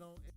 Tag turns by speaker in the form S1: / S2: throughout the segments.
S1: know,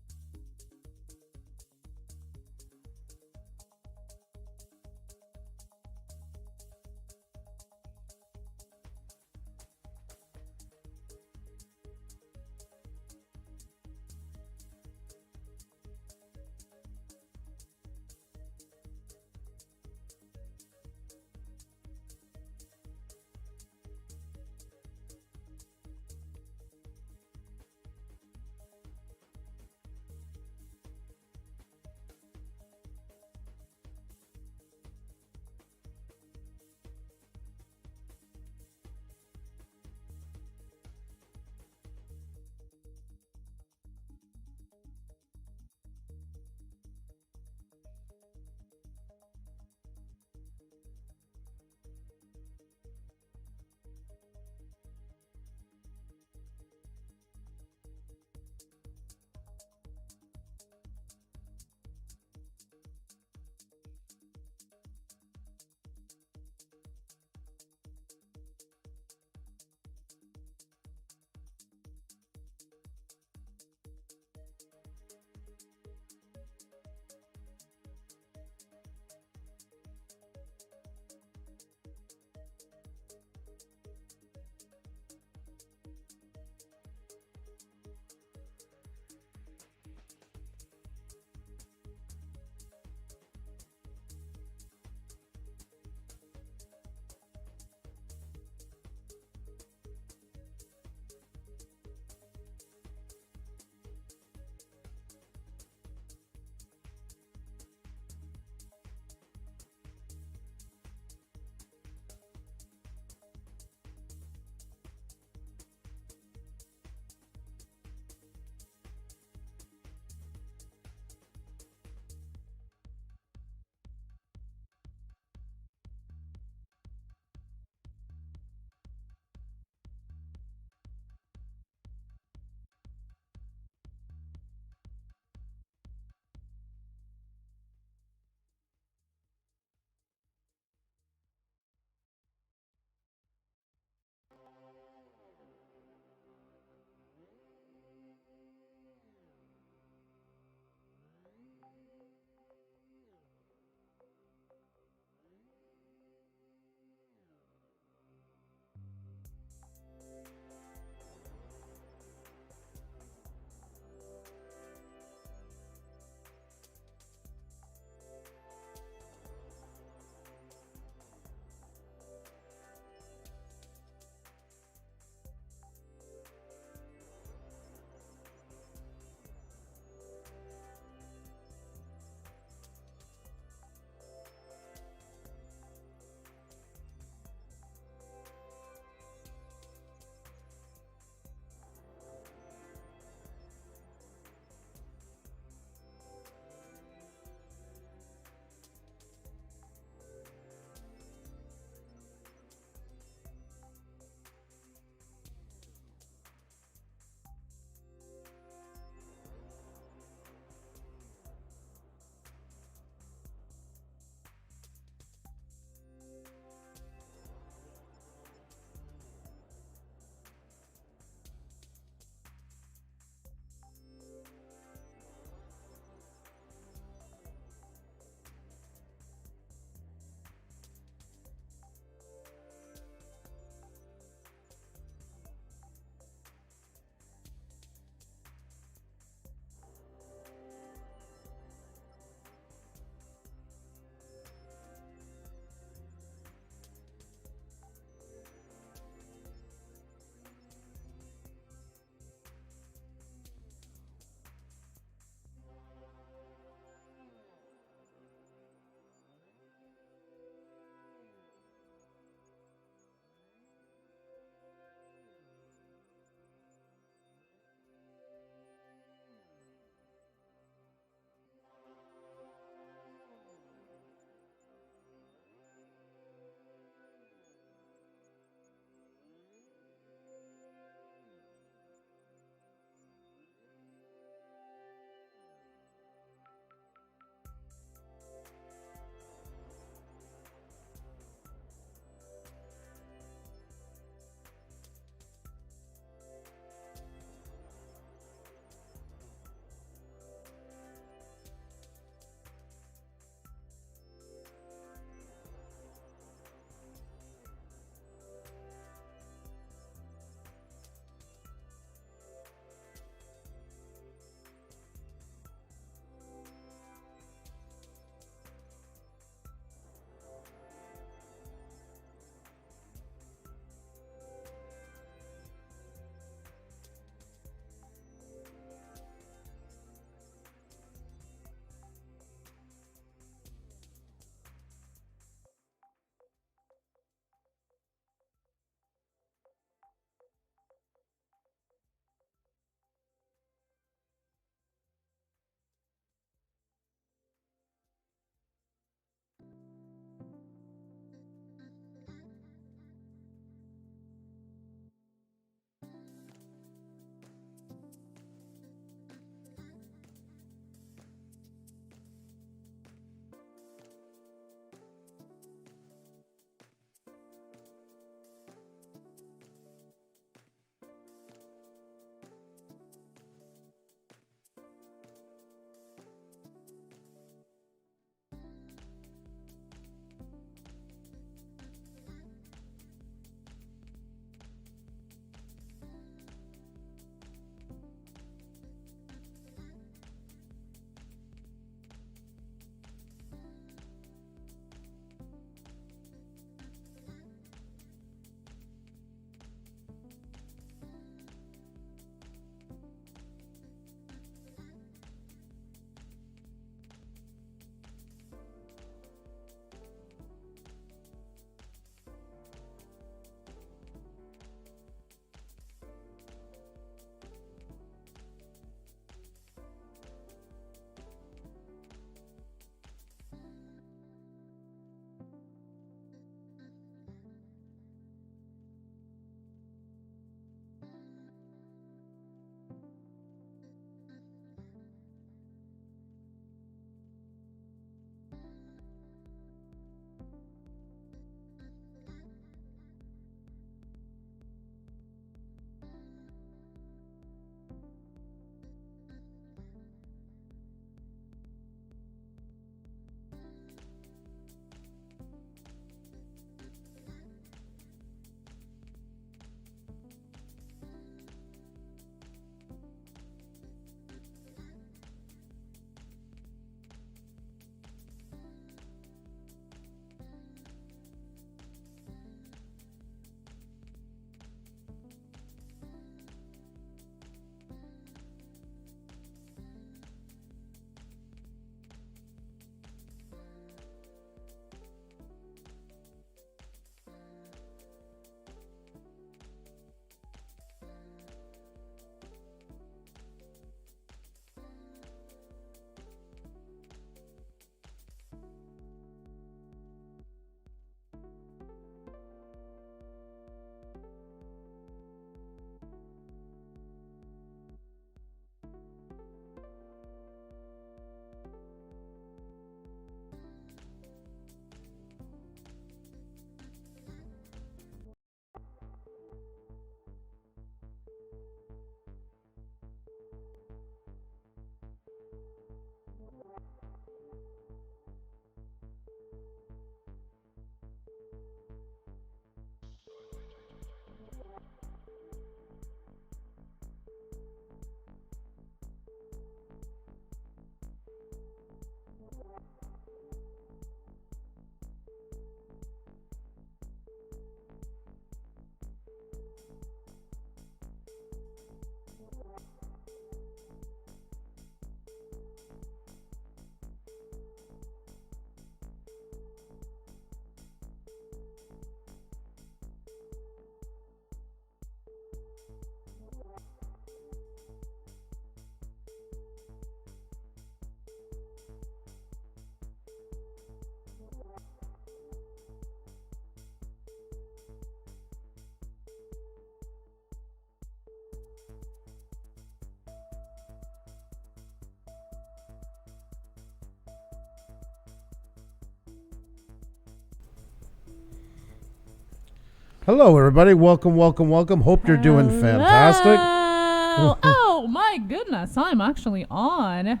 S1: Hello, everybody. Welcome. Hope you're doing fantastic.
S2: Oh, my goodness. I'm actually on.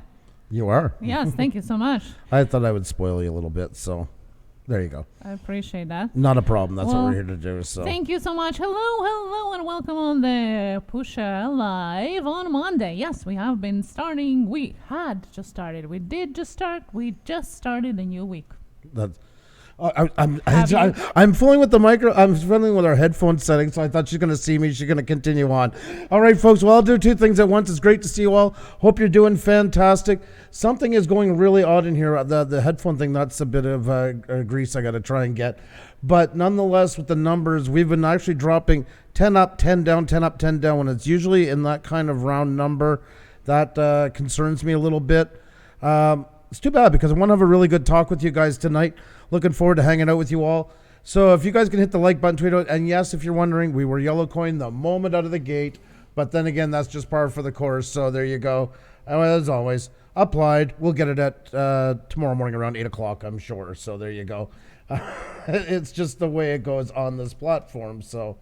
S1: You are?
S2: Yes, thank you so much.
S1: I thought I would spoil you a little bit, so there you go.
S2: I appreciate that.
S1: Not a problem. That's what we're here to do. So
S2: Thank you so much. Hello, and welcome on the Pusa Live on Monday. Yes, we have been starting. We had just started. We did just start. We just started a new week.
S1: that's. I'm fooling with the micro. I'm fooling with our headphone settings, so I thought she's going to see me. She's going to continue on. All right, folks. Well, I'll do two things at once. It's great to see you all. Hope you're doing fantastic. Something is going really odd in here. The headphone thing, that's a bit of grease I got to try and get. But nonetheless, with the numbers, we've been actually dropping 10 up, 10 down, 10 up, 10 down. When it's usually in that kind of round number, that concerns me a little bit. It's too bad because I want to have a really good talk with you guys tonight. Looking forward to hanging out with you all. So if you guys can hit the like button, tweet out. And yes, if you're wondering, we were yellow coin the moment out of the gate. But then again, that's just par for the course. So there you go. As always, applied. We'll get it at tomorrow morning around 8 o'clock, I'm sure. So there you go. It's just the way it goes on this platform. So.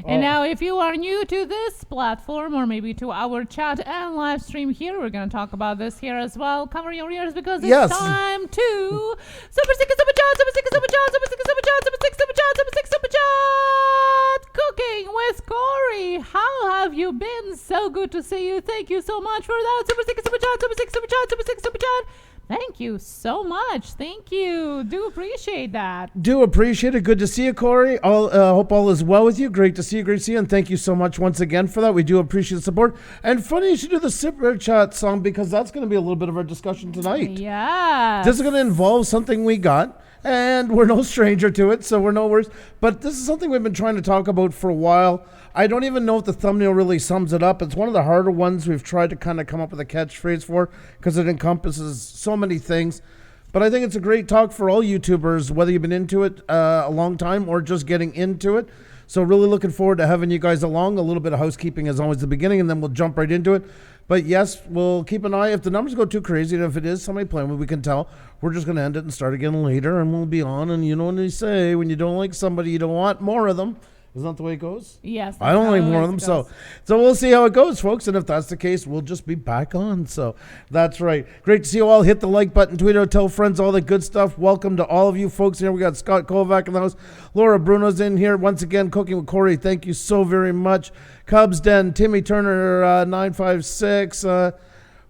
S2: And now, if you are new to this platform or maybe to our chat and live stream here, we're going to talk about this here as well. Cover your ears because it's time to Super Sticker Super Chat, Super Sticker Super Chat, Super Sticker Super Chat, Super Sticker Super Chat, Super Sticker Super Chat. Cooking with Corey. How have you been? So good to see you. Thank you so much for that. Super Sticker Super Chat, Super Sticker Super Chat, Super Sticker Super Chat. Thank you so much. Thank you. Do appreciate that.
S1: Do appreciate it. Good to see you, Corey. Hope all is well with you. Great to see you. Great to see you. And thank you so much once again for that. We do appreciate the support. And funny you should do the Super Chat song because that's going to be a little bit of our discussion tonight.
S2: Yeah.
S1: This is going to involve something we got. And we're no stranger to it, so we're no worse. But this is something we've been trying to talk about for a while. I don't even know if the thumbnail really sums it up. It's one of the harder ones we've tried to kind of come up with a catchphrase for because it encompasses so many things. But I think it's a great talk for all YouTubers, whether you've been into it a long time or just getting into it. So really looking forward to having you guys along. A little bit of housekeeping is always the beginning, and then we'll jump right into it. But yes, we'll keep an eye. If the numbers go too crazy, and if it is somebody playing, we can tell. We're just going to end it and start again later, and we'll be on. And you know what they say, when you don't like somebody, you don't want more of them. Isn't that the way it goes?
S2: Yes.
S1: I don't like more of them. So we'll see how it goes, folks. And if that's the case, we'll just be back on. So that's right. Great to see you all. Hit the like button, tweet out, tell friends, all that good stuff. Welcome to all of you folks here. We got Scott Kovac in the house. Laura Bruno's in here. Once again, Cooking with Corey. Thank you so very much. Cubs Den, Timmy Turner, 956.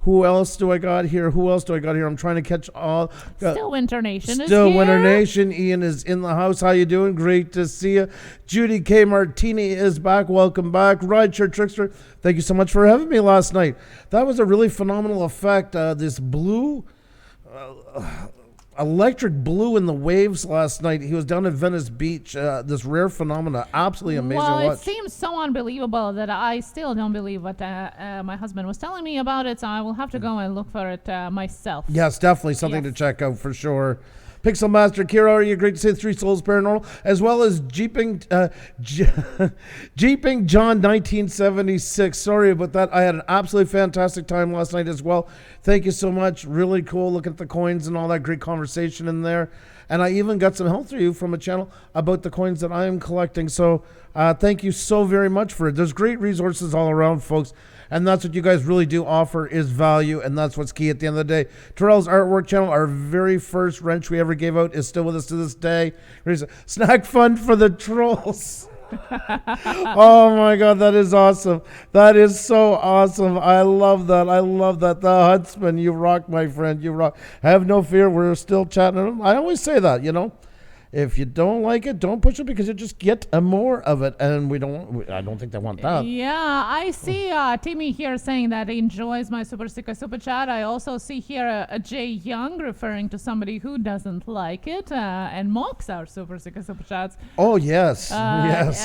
S1: Who else do I got here? I'm trying to catch all.
S2: Still Winter Nation is here.
S1: Still Winter Nation. Ian is in the house. How you doing? Great to see you. Judy K. Martini is back. Welcome back. Rideshare Trickster, thank you so much for having me last night. That was a really phenomenal effect. This blue... electric blue in the waves last night. He was down at Venice Beach. This rare phenomena, absolutely amazing.
S2: Well, it seems so unbelievable that I still don't believe what my husband was telling me about it. So I will have to go and look for it myself.
S1: Yes, definitely something to check out for sure. Pixel Master Kira, are you great to see Three Souls Paranormal, as well as Jeeping John 1976. Sorry about that. I had an absolutely fantastic time last night as well. Thank you so much. Really cool looking at the coins and all that great conversation in there. And I even got some help through you from a channel about the coins that I am collecting. So thank you so very much for it. There's great resources all around, folks. And that's what you guys really do offer is value. And that's what's key at the end of the day. Terrell's Artwork Channel, our very first wrench we ever gave out, is still with us to this day. There's a snack fund for the trolls. Oh my God, that is awesome. That is so awesome. I love that. The Huntsman, you rock, my friend. You rock. Have no fear. We're still chatting. I always say that, you know. If you don't like it, don't push it because you just get more of it, and I don't think they want that.
S2: Yeah, I see Timmy here saying that he enjoys my Super Sticker Super Chat. I also see here a Jay Young referring to somebody who doesn't like it and mocks our Super Sticker Super Chats.
S1: Oh, yes. Yes.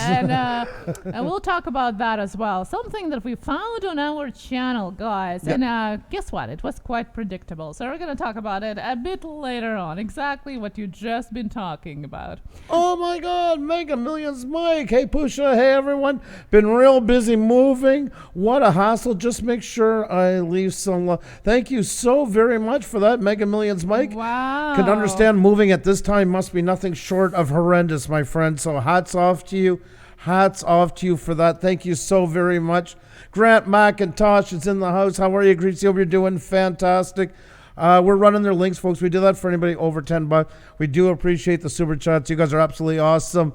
S2: And we'll talk about that as well. Something that we found on our channel, guys. Yep. And guess what? It was quite predictable. So we're going to talk about it a bit later on. Exactly what you just been talking talking about.
S1: Oh my God, Mega Millions Mike. Hey Pusa, hey everyone. Been real busy moving. What a hassle. Just make sure I leave some love. Thank you so very much for that, Mega Millions Mike.
S2: Wow.
S1: Can understand moving at this time must be nothing short of horrendous, my friend. So hats off to you. Hats off to you for that. Thank you so very much. Grant McIntosh is in the house. How are you, Greasy? Hope you're doing fantastic. We're running their links, folks. We do that for anybody over $10. We do appreciate the super chats. You guys are absolutely awesome.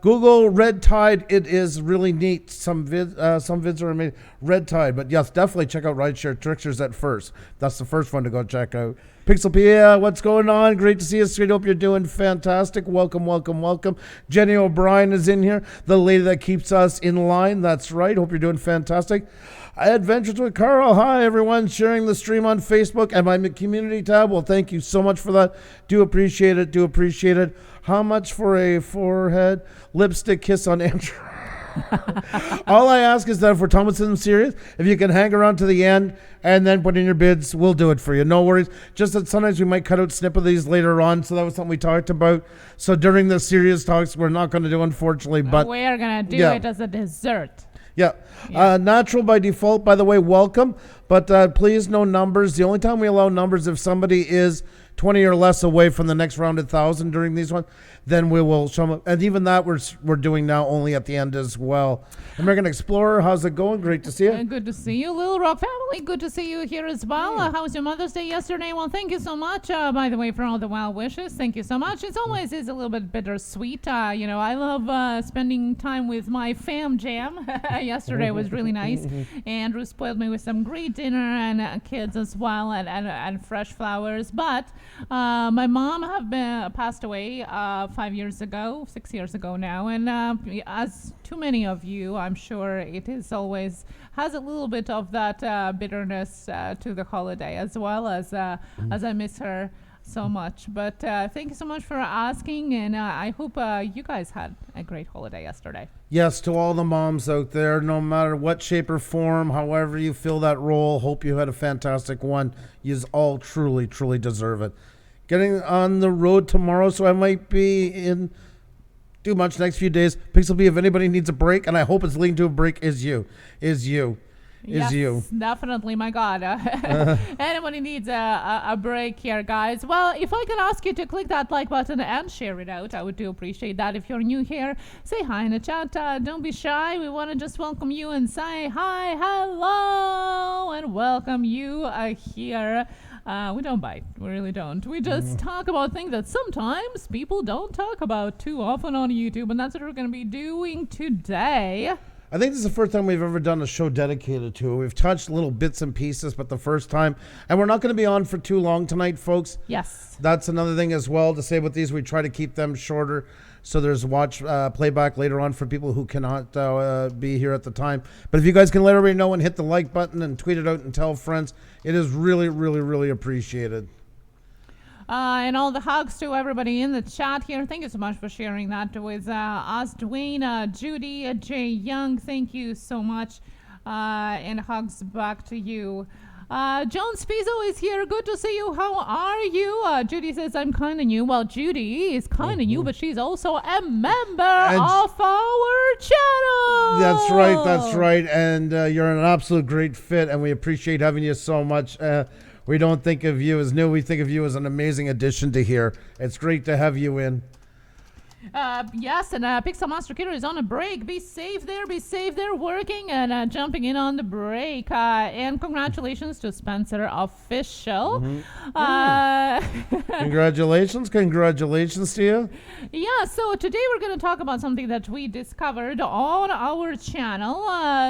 S1: Google Red Tide. It is really neat. Some vids are amazing. Red Tide, but yes, definitely check out Rideshare Tricksters at first. That's the first one to go check out. Pixel Pia, what's going on? Great to see you. Sweet. Hope you're doing fantastic. Welcome, welcome, welcome. Jenny O'Brien is in here, the lady that keeps us in line. That's right. Hope you're doing fantastic. Adventures with Carl. Hi, everyone. Sharing the stream on Facebook and my community tab. Well, thank you so much for that. Do appreciate it. Do appreciate it. How much for a forehead lipstick kiss on Andrew? All I ask is that if we're talking about something serious, if you can hang around to the end and then put in your bids, we'll do it for you. No worries. Just that sometimes we might cut out snip of these later on. So that was something we talked about. So during the serious talks, we're not going to do, unfortunately. But
S2: we're going to do it as a dessert.
S1: Yeah. Natural by default, by the way, welcome. But please, no numbers. The only time we allow numbers if somebody is 20 or less away from the next rounded 1,000 during these ones, then we will show them. And even that we're doing now only at the end as well. American Explorer, how's it going? Great to see you.
S2: Good to see you, Little Rock family. Good to see you here as well. How was your Mother's Day yesterday? Well, thank you so much, by the way, for all the well wishes. Thank you so much. It's always is a little bit bittersweet. I love spending time with my fam jam. Yesterday was really nice. Andrew spoiled me with some great dinner and kids as well, and fresh flowers. But my mom passed away 6 years ago now, and as too many of you, I'm sure it is always has a little bit of that bitterness to the holiday, as well as I miss her so much. But thank you so much for asking, and I hope you guys had a great holiday yesterday.
S1: Yes, to all the moms out there, no matter what shape or form, however you fill that role, hope you had a fantastic one. You all truly, truly deserve it. Getting on the road tomorrow, so I might be in too much next few days. Pixel B, if anybody needs a break, and I hope it's leading to a break, is you. Yes,
S2: definitely, my God. Anybody needs a break here, guys. Well, if I could ask you to click that like button and share it out, I would do appreciate that. If you're new here, say hi in the chat. Don't be shy. We want to just welcome you and say hi, hello, and welcome you here. We don't bite. We really don't. We just talk about things that sometimes people don't talk about too often on YouTube, and that's what we're going to be doing today.
S1: I think this is the first time we've ever done a show dedicated to it. We've touched little bits and pieces, but the first time. And we're not going to be on for too long tonight, folks.
S2: Yes.
S1: That's another thing as well to say about these. We try to keep them shorter. So there's playback later on for people who cannot be here at the time. But if you guys can let everybody know and hit the like button and tweet it out and tell friends, it is really, really, really appreciated.
S2: And all the hugs to everybody in the chat here. Thank you so much for sharing that with us. Dwayne, Judy, Jay Young, thank you so much. And hugs back to you. Joan Spizzo is here. Good to see you. How are you? Judy says, I'm kind of new. Well, Judy is kind of new, but she's also a member of our channel.
S1: That's right. And you're an absolute great fit, and we appreciate having you so much. We don't think of you as new. We think of you as an amazing addition to here. It's great to have you in.
S2: Yes, and Pixel Master Killer is on a break. Be safe there, working and jumping in on the break. And congratulations to Spencer Official.
S1: Congratulations to you.
S2: Yeah, so today we're going to talk about something that we discovered on our channel.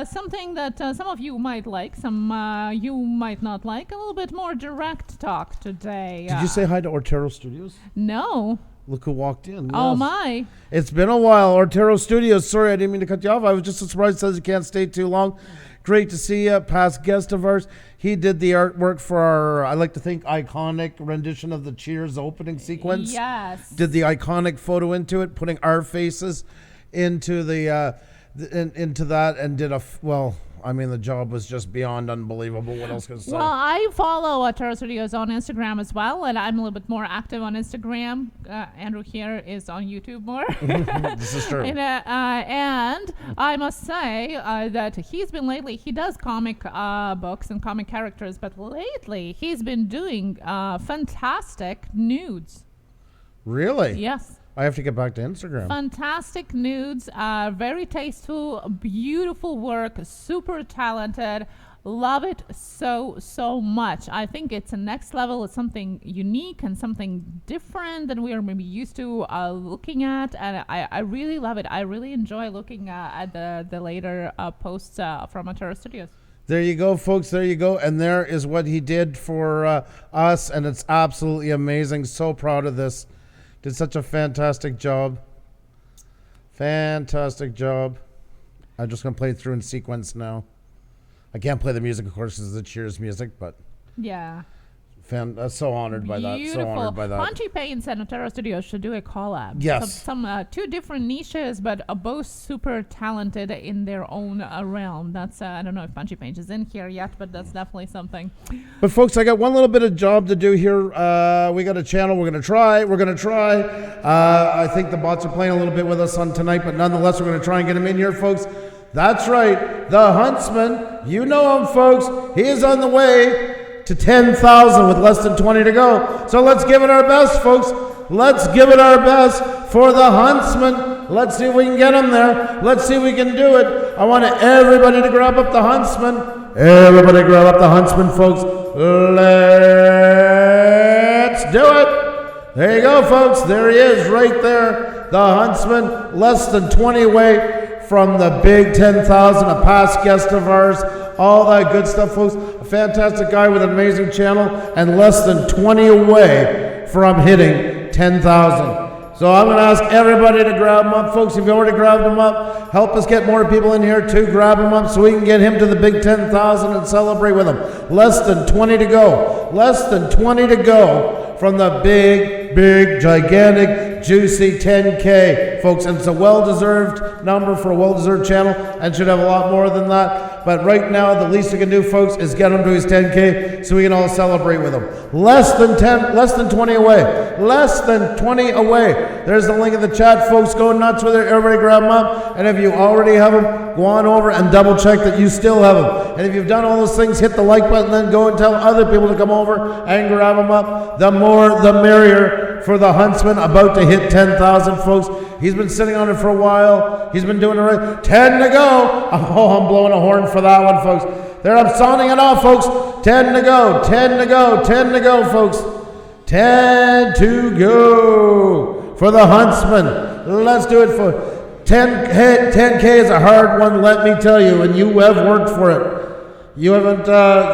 S2: Something that some of you might like, some you might not like. A little bit more direct talk today.
S1: Did you say hi to Ortero Studios?
S2: No.
S1: Look who walked in.
S2: Oh,
S1: yes.
S2: my.
S1: It's been a while. Ortero Studios. Sorry, I didn't mean to cut you off. I was just so surprised. Says you can't stay too long. Great to see you. Past guest of ours. He did the artwork for our, I like to think, iconic rendition of the Cheers opening sequence.
S2: Yes.
S1: Did the iconic photo into it, putting our faces into the into that, and did I mean, the job was just beyond unbelievable. What else can I say?
S2: Well, I follow Terra Studios on Instagram as well, and I'm a little bit more active on Instagram. Andrew here is on YouTube more.
S1: This is true.
S2: And I must say that he does comic books and comic characters, but lately he's been doing fantastic nudes.
S1: Really?
S2: Yes.
S1: I have to get back to Instagram.
S2: Fantastic nudes, very tasteful, beautiful work, super talented. Love it so much. I think it's a next level. It's something unique and something different than we are maybe used to looking at, and I really love it. I really enjoy looking at the later posts from Terra Studios.
S1: There you go, folks. There you go. And there is what he did for us, and it's absolutely amazing. So proud of this. Did such a fantastic job. Fantastic job. I'm just going to play it through in sequence now. I can't play the music, of course, because it's the Cheers music, but
S2: yeah.
S1: So honored by that. So honored by that.
S2: Punchy Paints and Terra Studios should do a collab.
S1: Yes.
S2: Some two different niches, but both super talented in their own realm. That's I don't know if Punchy Paints is in here yet, but that's definitely something.
S1: But folks, I got one little bit of job to do here. We got a channel. We're going to try. I think the bots are playing a little bit with us on tonight, but nonetheless, we're going to try and get them in here, folks. That's right. The Huntsman. You know him, folks. He is on the way to 10,000 with less than 20 to go. So let's give it our best, folks. Let's give it our best for the Huntsman. Let's see if we can get him there. Let's see if we can do it. I want everybody to grab up the Huntsman. Everybody grab up the Huntsman, folks. Let's do it. There you go, folks. There he is right there. The Huntsman, less than 20 away from the big 10,000, a past guest of ours. All that good stuff, folks. A fantastic guy with an amazing channel and less than 20 away from hitting 10,000. So I'm going to ask everybody to grab him up, folks. If you already grabbed him up, help us get more people in here to grab him up so we can get him to the big 10,000 and celebrate with him. Less than 20 to go. Less than 20 to go from the big, gigantic, juicy 10K, folks. And it's a well-deserved number for a well-deserved channel and should have a lot more than that. But right now, the least we can do, folks, is get him to his 10K so we can all celebrate with him. Less than 20 away. Less than 20 away. There's the link in the chat, folks. Go nuts with it. Everybody grab them up. And if you already have them, go on over and double check that you still have them. And if you've done all those things, hit the like button, then go and tell other people to come over and grab them up. The more, the merrier for the Huntsman, about to hit 10,000, folks. He's been sitting on it for a while. He's been doing it right. 10 to go. Oh, I'm blowing a horn for that one, folks. There, I'm sounding it off, folks. 10 to go, 10 to go, 10 to go, folks. 10 to go for the Huntsman. Let's do it for 10K is a hard one, let me tell you, and you have worked for it. You haven't,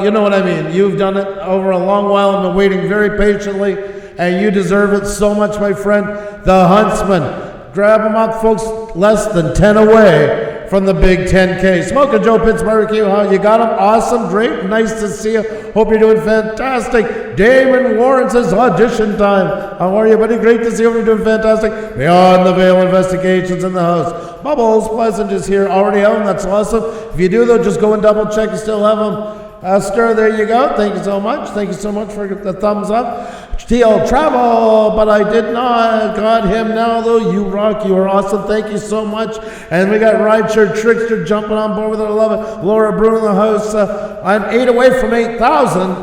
S1: you know what I mean. You've done it over a long while and been waiting very patiently, and you deserve it so much, my friend. The Huntsman. Grab them up, folks. Less than 10 away from the big 10K. Smoking Joe Pitts Barbecue, how you got him? Awesome, great, nice to see you. Hope you're doing fantastic. Damon Warren says audition time. How are you, buddy? Great to see you. You're doing fantastic. Beyond the Veil Investigations in the house. Bubbles Pleasant is here. Already have them. That's awesome. If you do, though, just go and double check. You still have them. Esther, there you go. Thank you so much. Thank you so much for the thumbs up. TL Travel, but I did not. Got him now, though. You rock. You are awesome. Thank you so much. And we got Rideshare Trickster jumping on board with it. I love it. Laura Bruno in the house. I'm 8 away from 8,000.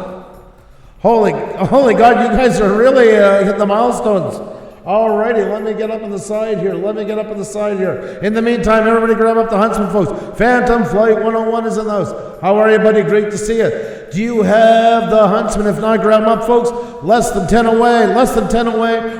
S1: Holy God, you guys are really hitting the milestones. Alrighty, let me get up on the side here. In the meantime, everybody grab up the Huntsman, folks. Phantom Flight 101 is in the house. How are you, buddy? Great to see you. Do you have the Huntsman? If not, grab them up, folks. Less than 10 away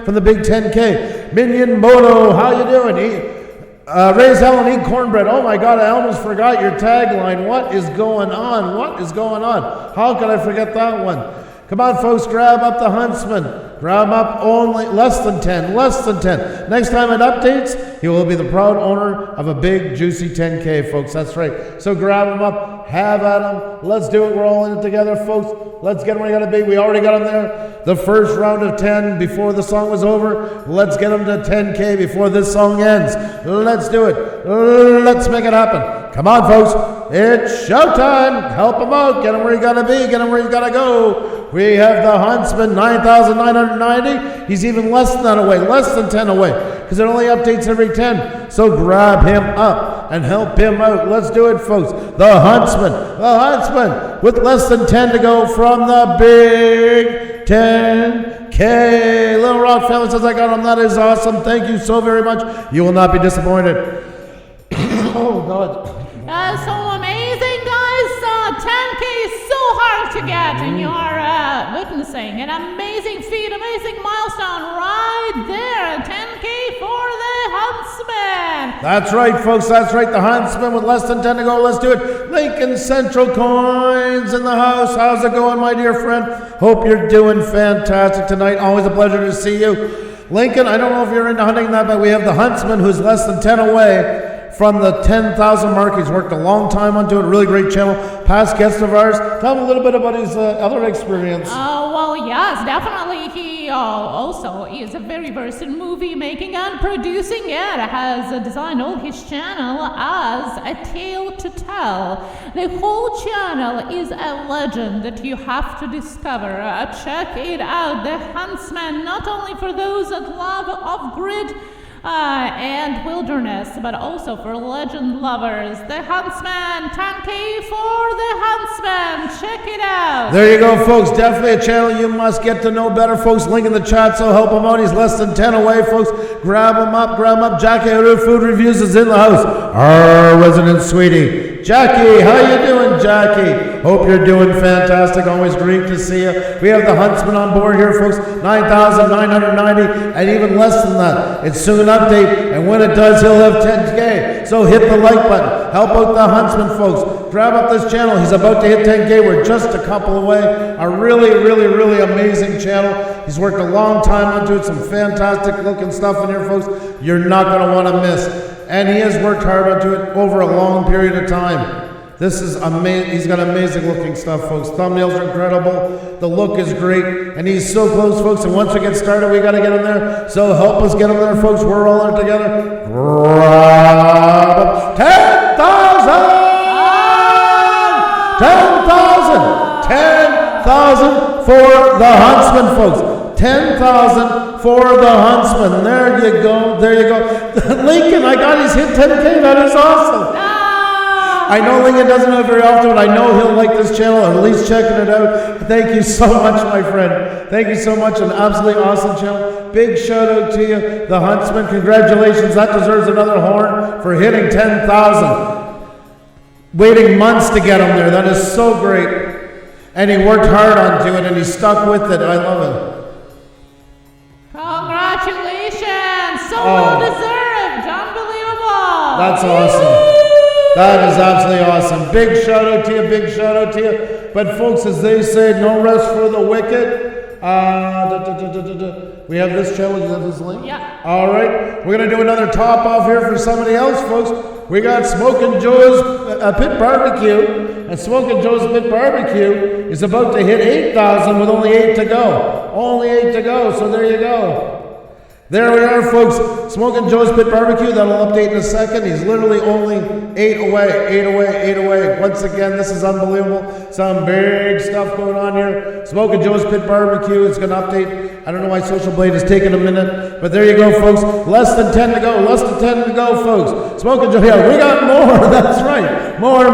S1: from the big 10K. Minion Moto, how you doing? Raise hell and eat cornbread. Oh my God, I almost forgot your tagline. What is going on? How could I forget that one? Come on, folks, grab up the Huntsman. Grab him up only less than 10. Next time it updates, he will be the proud owner of a big, juicy 10K, folks. That's right. So grab him up. Have at them. Let's do it. We're all in it together, folks. Let's get them where we got to be. We already got them there. The first round of 10 before the song was over. Let's get them to 10K before this song ends. Let's do it. Let's make it happen. Come on, folks. It's showtime. Help them out. Get them where you got to be. Get them where you got to go. We have the Huntsman, 9,990. He's even less than that away. Less than 10 away. Because it only updates every 10. So grab him up and help him out. Let's do it, folks. The Huntsman with less than 10 to go from the big 10K. Little Rock family says I got him. That is awesome. Thank you so very much. You will not be disappointed. Oh, God.
S2: That's so amazing, guys. 10K is so hard to get, and you are witnessing an amazing feat, amazing milestone right there. 10K for the Huntsman.
S1: That's right, folks. That's right. The Huntsman with less than 10 to go. Let's do it. Lincoln Central Coins in the house. How's it going, my dear friend? Hope you're doing fantastic tonight. Always a pleasure to see you. Lincoln, I don't know if you're into hunting that, but we have the Huntsman who's less than 10 away from the 10,000 mark. He's worked a long time onto it. Really great channel. Past guest of ours. Tell him a little bit about his other experience.
S2: Well, yes, definitely. He also is a very versed in movie making and producing. It has designed all his channel as a tale to tell. The whole channel is a legend that you have to discover. Check it out. The Huntsman, not only for those that love off-grid and wilderness, but also for legend lovers. The Huntsman, 10K for the Huntsman. Check it out.
S1: There you go, folks. Definitely a channel you must get to know better, folks. Link in the chat, so help him out. He's less than 10 away, folks. Grab him up, grab him up. Jackie Food Reviews is in the house. Our resident sweetie. Jackie, how you doing, Jackie? Hope you're doing fantastic. Always great to see you. We have the Huntsman on board here, folks. 9,990, and even less than that. It's soon update, and when it does, he'll have 10K. So hit the like button. Help out the Huntsman, folks. Grab up this channel. He's about to hit 10K. We're just a couple away. A really, really, really amazing channel. He's worked a long time onto it. Some fantastic looking stuff in here, folks. You're not going to want to miss. And he has worked hard onto it over a long period of time. This is amazing. He's got amazing looking stuff, folks. Thumbnails are incredible. The look is great. And he's so close, folks. And once we get started, we got to get him there. So help us get him there, folks. We're all in it together. Grab 10,000! 10,000! 10,000 for the Huntsman, folks. 10,000 for the Huntsman. There you go. There you go. Lincoln, I got his hit 10K. That is awesome. I know Lincoln doesn't know it very often, but I know he'll like this channel, or at least checking it out. Thank you so much, my friend. Thank you so much. An absolutely awesome channel. Big shout out to you, the Huntsman. Congratulations. That deserves another horn for hitting 10,000. Waiting months to get him there. That is so great. And he worked hard onto it, and he stuck with it. I love it.
S2: Congratulations. So well deserved. Unbelievable.
S1: That's awesome. That is absolutely awesome. Big shout out to you, big shout out to you. But folks, as they say, no rest for the wicked. We have this channel, you have this link?
S2: Yeah.
S1: All right, we're going to do another top off here for somebody else, folks. We got Smokin' Joe's Pit Barbecue. And Smokin' Joe's Pit Barbecue is about to hit 8,000 with only 8 to go. Only 8 to go, so there you go. There we are, folks. Smokin' Joe's Pit Barbecue. That'll update in a second. He's literally only 8 away, 8 away, 8 away. Once again, this is unbelievable. Some big stuff going on here. Smokin' Joe's Pit Barbecue. It's going to update. I don't know why Social Blade is taking a minute, but there you go, folks. Less than 10 to go. Less than 10 to go, folks. Smokin' Joe. Yeah, we got more. That's right. More.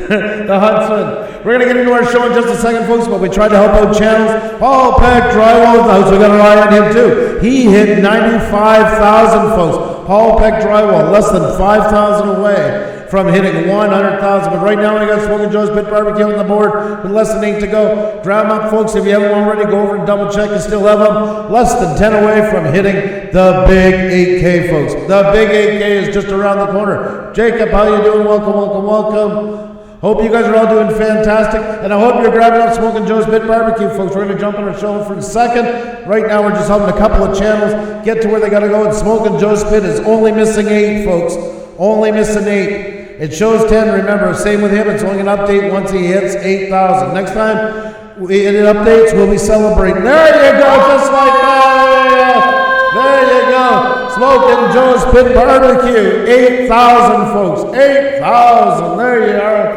S1: The Huntsman. We're going to get into our show in just a second, folks, but we tried to help out channels. Paul Peck Drywall in the house. We got an eye on him, too. He hit 95,000, folks. Paul Peck Drywall, less than 5,000 away from hitting 100,000. But right now, we got Smokin' Joe's Pit Barbecue on the board with less than 8 to go. Grab them up, folks. If you haven't already, go over and double check. You still have them. Less than 10 away from hitting the big 8K, folks. The big 8K is just around the corner. Jacob, how you doing? Welcome. Hope you guys are all doing fantastic, and I hope you're grabbing up Smokin' Joe's Pit Barbecue, folks. We're going to jump on our show for a second. Right now, we're just helping a couple of channels get to where they got to go, and Smokin' Joe's Pit is only missing 8, folks. Only missing 8. It shows 10. Remember, same with him. It's only an update once he hits 8,000. Next time it updates, we'll be celebrating. There you go, just like that. There you go. Smoking Joe's Pit Barbecue. 8,000, folks. 8,000. There you are.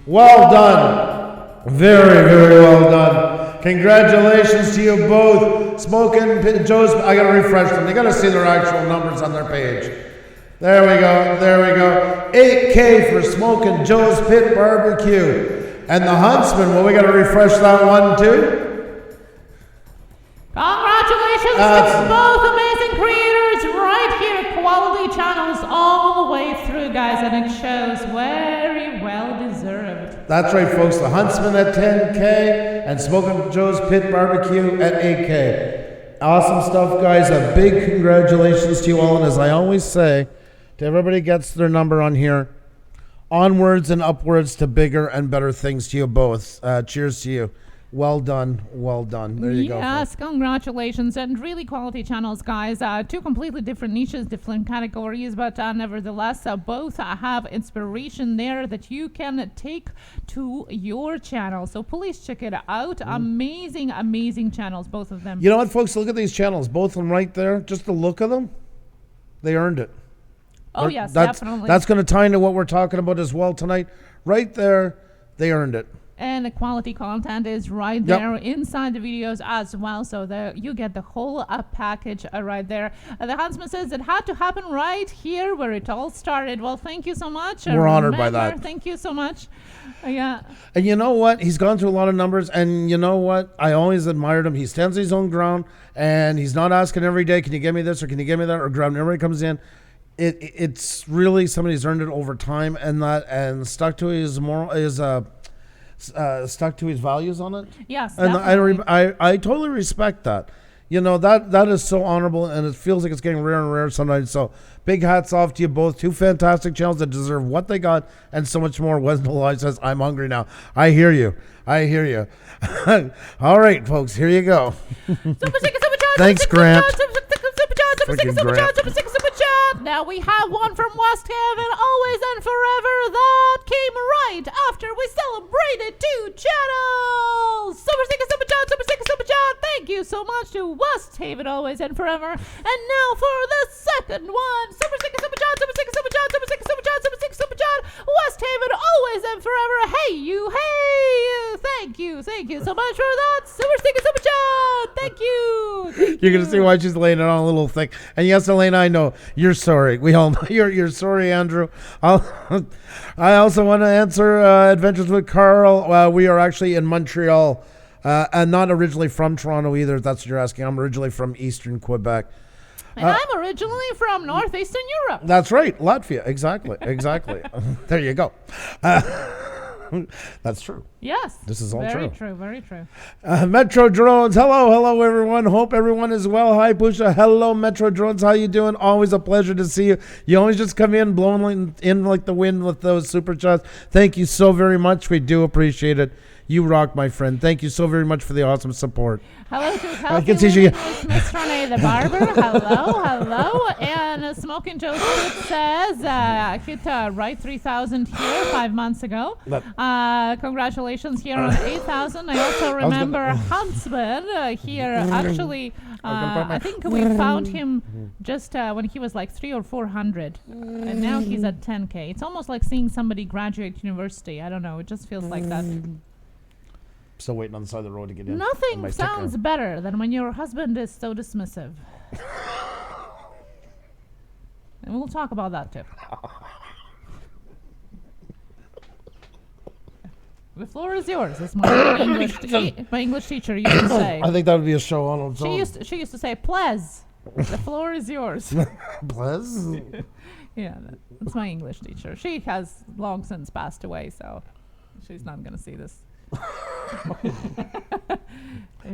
S1: Well done. Very, very well done. Congratulations to you both. Smoking Joe's. I got to refresh them. They got to see their actual numbers on their page. There we go. There we go. 8K for Smoking Joe's Pit Barbecue. And the Huntsman, well, we got to refresh that one too.
S2: Congratulations to both amazing creators right here. Quality channels all the way through, guys, and it shows very well deserved.
S1: That's right, folks. The Huntsman at 10K and Smoking Joe's Pit Barbecue at 8K. Awesome stuff, guys. A big congratulations to you all. And as I always say, to everybody gets their number on here, onwards and upwards to bigger and better things to you both. Cheers to you. Well done. Well done. There you go.
S2: Yes, congratulations. And really quality channels, guys. Two completely different niches, different categories, but nevertheless, both have inspiration there that you can take to your channel. So please check it out. Amazing, amazing channels, both of them.
S1: You know what, folks? Look at these channels. Both of them right there. Just the look of them, they earned it.
S2: Oh, yes,
S1: definitely. That's going to tie into what we're talking about as well tonight. Right there, they earned it.
S2: And the quality content is right there inside the videos as well. So you get the whole package right there. The Huntsman says it had to happen right here where it all started. Well, thank you so much.
S1: We're honored by that.
S2: Thank you so much. Yeah.
S1: And you know what? He's gone through a lot of numbers. And you know what? I always admired him. He stands his own ground. And he's not asking every day, can you give me this or can you give me that? Or ground. Everybody comes in. It's really somebody's earned it over time and stuck to his stuck to his values on it.
S2: Yes,
S1: and I totally respect that. You know, that is so honorable, and it feels like it's getting rare and rare sometimes. So big hats off to you both. Two fantastic channels that deserve what they got and so much more. Weston Elijah says, I'm hungry now. I hear you. All right, folks, here you go. Thanks, Grant.
S2: Now we have one from West Haven, always and forever. That came right after we celebrated 2 channels. Super John. Thank you so much to West Haven, always and forever. And now for the second one. Super John. West Haven, always and forever. Hey you. Thank you so much for that. Super John. Thank you.
S1: You're going to see why she's laying it on a little thick. And yes, Elena, I know you're sorry. We all know you're sorry, Andrew. I also want to answer Adventures with Carl. We are actually in Montreal, and not originally from Toronto either, if that's what you're asking. I'm originally from Eastern Quebec.
S2: And I'm originally from Northeastern Europe.
S1: That's right, Latvia. Exactly. There you go. That's true.
S2: Yes.
S1: This is all
S2: very
S1: true.
S2: Very true.
S1: Metro Drones. Hello, everyone. Hope everyone is well. Hi, Pusa. Hello, Metro Drones. How you doing? Always a pleasure to see you. You always just come in, blowing in like the wind with those super chats. Thank you so very much. We do appreciate it. You rock, my friend. Thank you so very much for the awesome support.
S2: Hello to Healthy Living with Miss Renee the Barber. Hello. And Smoking Joe's Food says, hit right 3,000 here 5 months ago. Congratulations here on 8,000. I also remember Huntsman here. Actually, I think we found him just when he was like 300 or 400. And now he's at 10K. It's almost like seeing somebody graduate university. I don't know. It just feels like that.
S1: Still waiting on the side of the road to get in.
S2: Nothing sounds better than when your husband is so dismissive. And we'll talk about that too. The floor is yours. That's my English teacher used to say.
S1: I think that would be a show on its own.
S2: She used to say, "Plez, the floor is yours."
S1: Plez?
S2: Yeah, that's my English teacher. She has long since passed away, so she's not going to see this.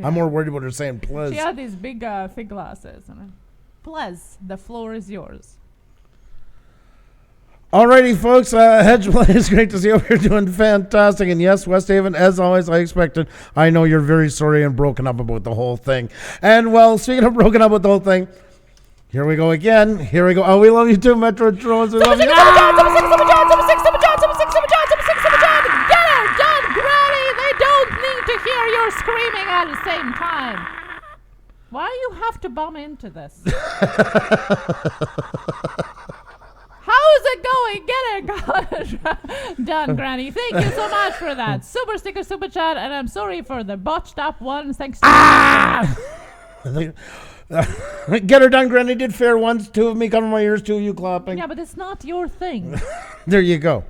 S1: I'm more worried about her saying Plez.
S2: She had these big fig glasses. And Plez, the floor is yours.
S1: Alrighty, folks. Hedgeplay, it's great to see you. You're doing fantastic. And yes, West Haven, as always, I expected. I know you're very sorry and broken up about the whole thing. And well, speaking of broken up with the whole thing, Here we go again. Here we go. Oh, we love you too, Metro Drones. We love you.
S2: Get her done, Granny. They don't need to hear your screaming at the same time. Why do you have to bum into this? How is it going? Get it done, Granny. Thank you so much for that. Super sticker, super chat, and I'm sorry for the botched up one. Thanks.
S1: Get her done, Granny. Did fair once. 2 of me covering my ears, 2 of you clapping.
S2: Yeah, but it's not your thing.
S1: There you go.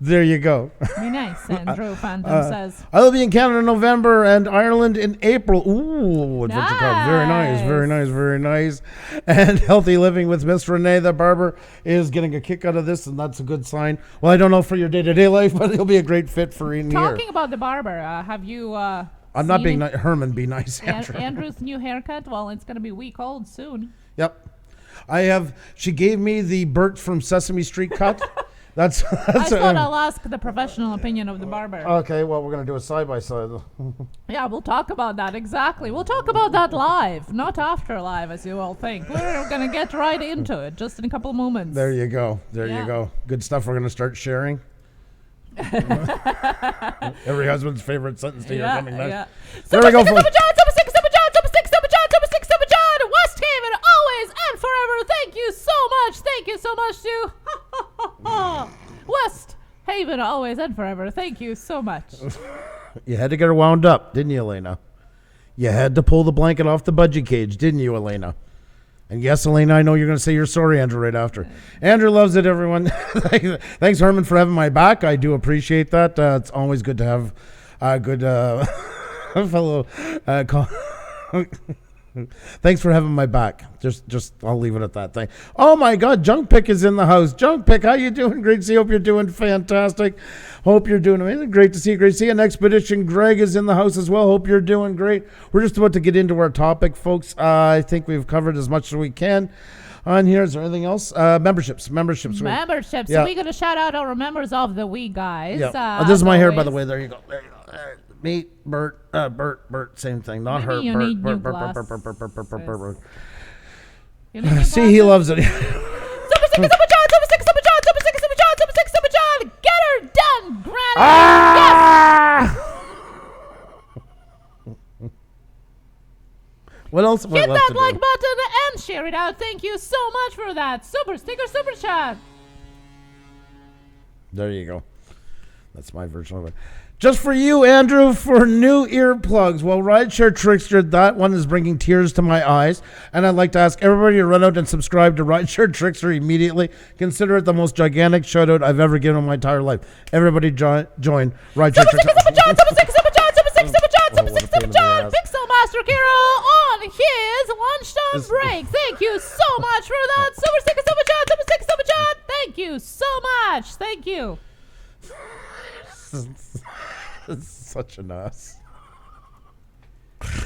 S1: There you go.
S2: Be nice, Andrew Phantom says.
S1: I will be in Canada in November and Ireland in April. Ooh, adventure club. Very nice, very nice, very nice. And healthy living with Miss Renee, the barber, is getting a kick out of this, and that's a good sign. Well, I don't know for your day-to-day life, but it'll be a great fit for in here.
S2: Talking about the barber, have you
S1: I'm not being nice. Herman, be nice, Andrew.
S2: Andrew's new haircut? Well, it's going to be a week old soon.
S1: Yep. She gave me the Bert from Sesame Street cut. That's
S2: I thought I'll ask the professional opinion of the barber.
S1: Okay, well, we're going to do a side-by-side.
S2: Yeah, we'll talk about that, exactly. We'll talk about that live, not after live, as you all think. We're going to get right into it, just in a couple of moments.
S1: There you go. There you go. Good stuff we're going to start sharing. Every husband's favorite sentence to hear coming next.
S2: Yeah.
S1: There we go, folks.
S2: West Haven, always and forever. Thank you so much. Thank you so much to West Haven, always and forever. Thank you so much.
S1: You had to get her wound up, didn't you, Elena? You had to pull the blanket off the budgie cage, didn't you, Elena? And yes, Elena, I know you're going to say you're sorry, Andrew, right after. Andrew loves it, everyone. Thanks, Herman, for having my back. I do appreciate that. It's always good to have a good fellow Thanks for having my back. Just I'll leave it at that thing. Oh my God, Junk Pick is in the house. Junk Pick, how you doing? Great to see you. Hope you're doing fantastic. Hope you're doing amazing. Great to see you. Great to see you. And Expedition Greg is in the house as well. Hope you're doing great. We're just about to get into our topic, folks. I think we've covered as much as we can on here. Is there anything else? Memberships.
S2: Yeah. So we're going to shout out our members of the week, guys.
S1: Yeah. This is my hair, by the way. There you go. There you go. Me, Bert, same thing. Not
S2: Maybe
S1: her.
S2: you need new glasses.
S1: See, he loves it.
S2: Super John! Get her done, Granny!
S1: What else?
S2: Hit that like button and share it out. Thank you so much for that. Super sticker, super chat.
S1: There you go. That's my version of it. Just for you, Andrew, for new earplugs. Well, Rideshare Trickster, that one is bringing tears to my eyes. And I'd like to ask everybody to run out and subscribe to Rideshare Trickster immediately. Consider it the most gigantic shout out I've ever given in my entire life. Everybody join Rideshare Trickster.
S2: Super John, Pixel Master Kiro on his lunchtime break. Thank you so much for that. Super John. Thank you so much. Thank you.
S1: Such an ass.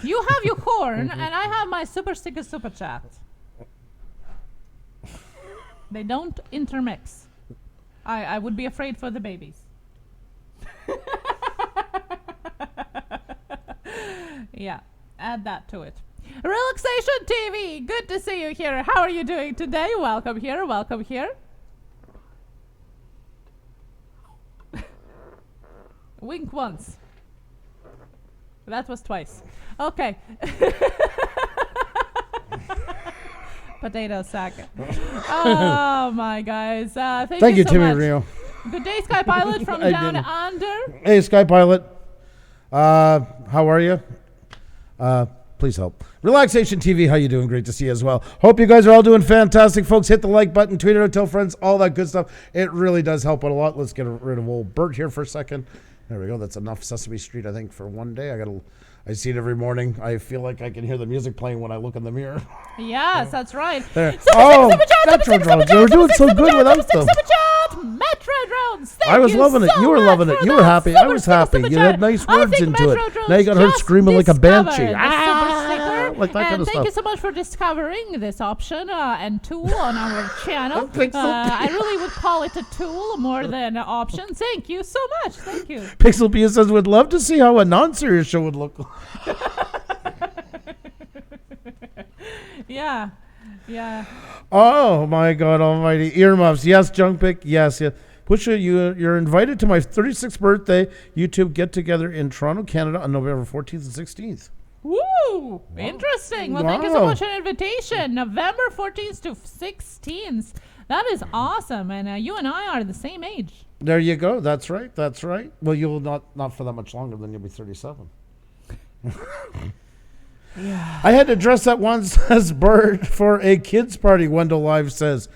S2: You have your corn, and I have my super sticker super chat. They don't intermix. I would be afraid for the babies. Yeah, add that to it. Relaxation TV, good to see you here. How are you doing today? Welcome here. Wink once. That was twice. Okay. Potato sack. Oh my guys. Thank you so
S1: Timmy
S2: much.
S1: Rio.
S2: Good day, Sky Pilot from down under.
S1: Hey, Sky Pilot. How are you? Please help. Relaxation TV, how you doing? Great to see you as well. Hope you guys are all doing fantastic, folks. Hit the like button, tweet it out, tell friends, all that good stuff. It really does help out a lot. Let's get rid of old Bert here for a second. There we go. That's enough Sesame Street, I think, for one day. I see it every morning. I feel like I can hear the music playing when I look in the mirror.
S2: Yes, that's right.
S1: There. Metro drones. They were doing so good without them.
S2: Metro drones.
S1: I was loving it. You were loving it. You were happy. I was happy. You had nice words into it. Now you got her screaming like a banshee. Like that kind of stuff.
S2: Thank you so much for discovering this option and tool on our channel. I really would call it a tool more than an option. Thank you so much. Thank you.
S1: Pixel Pia says, would love to see how a non-serious show would look.
S2: Yeah. Yeah.
S1: Oh my God Almighty! Earmuffs, yes. Junk pic, yes, yes. Pusa, you're invited to my 36th birthday YouTube get together in Toronto, Canada, on November 14th and 16th.
S2: Woo! Interesting. Well, thank you so much for the invitation. November 14th to 16th. That is awesome. And you and I are the same age.
S1: There you go. That's right. That's right. Well, you'll not for that much longer. Then you'll be 37.
S2: Yeah.
S1: I had to dress up once as Bird for a kids' party. Wendell Live says,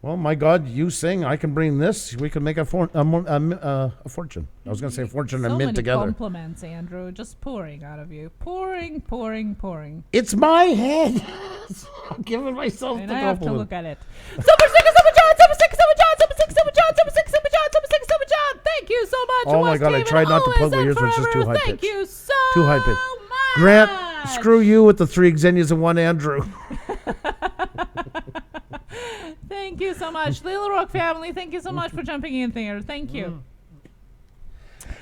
S1: "Well, my God, you sing. I can bring this. We can make a fortune. I was going to say a fortune and mint together."
S2: Compliments, Andrew. Just pouring out of you. Pouring.
S1: It's my head. I'm giving myself
S2: and
S1: the
S2: I
S1: compliment.
S2: have to look at it. Super Sticker, Super John, Super Sticker, Super John, Super Sticker, Super John, Super Sticker, Super John, Super Sticker, Super John. Thank you so much.
S1: Oh my God, I tried not to plug my ears, but it's just too high pitched.
S2: Thank you so
S1: Too high pitched.
S2: much.
S1: Grant, screw you with the 3 Xenias and 1 Andrew.
S2: Thank you so much. Little Rock family, thank you so much for jumping in there. Thank you.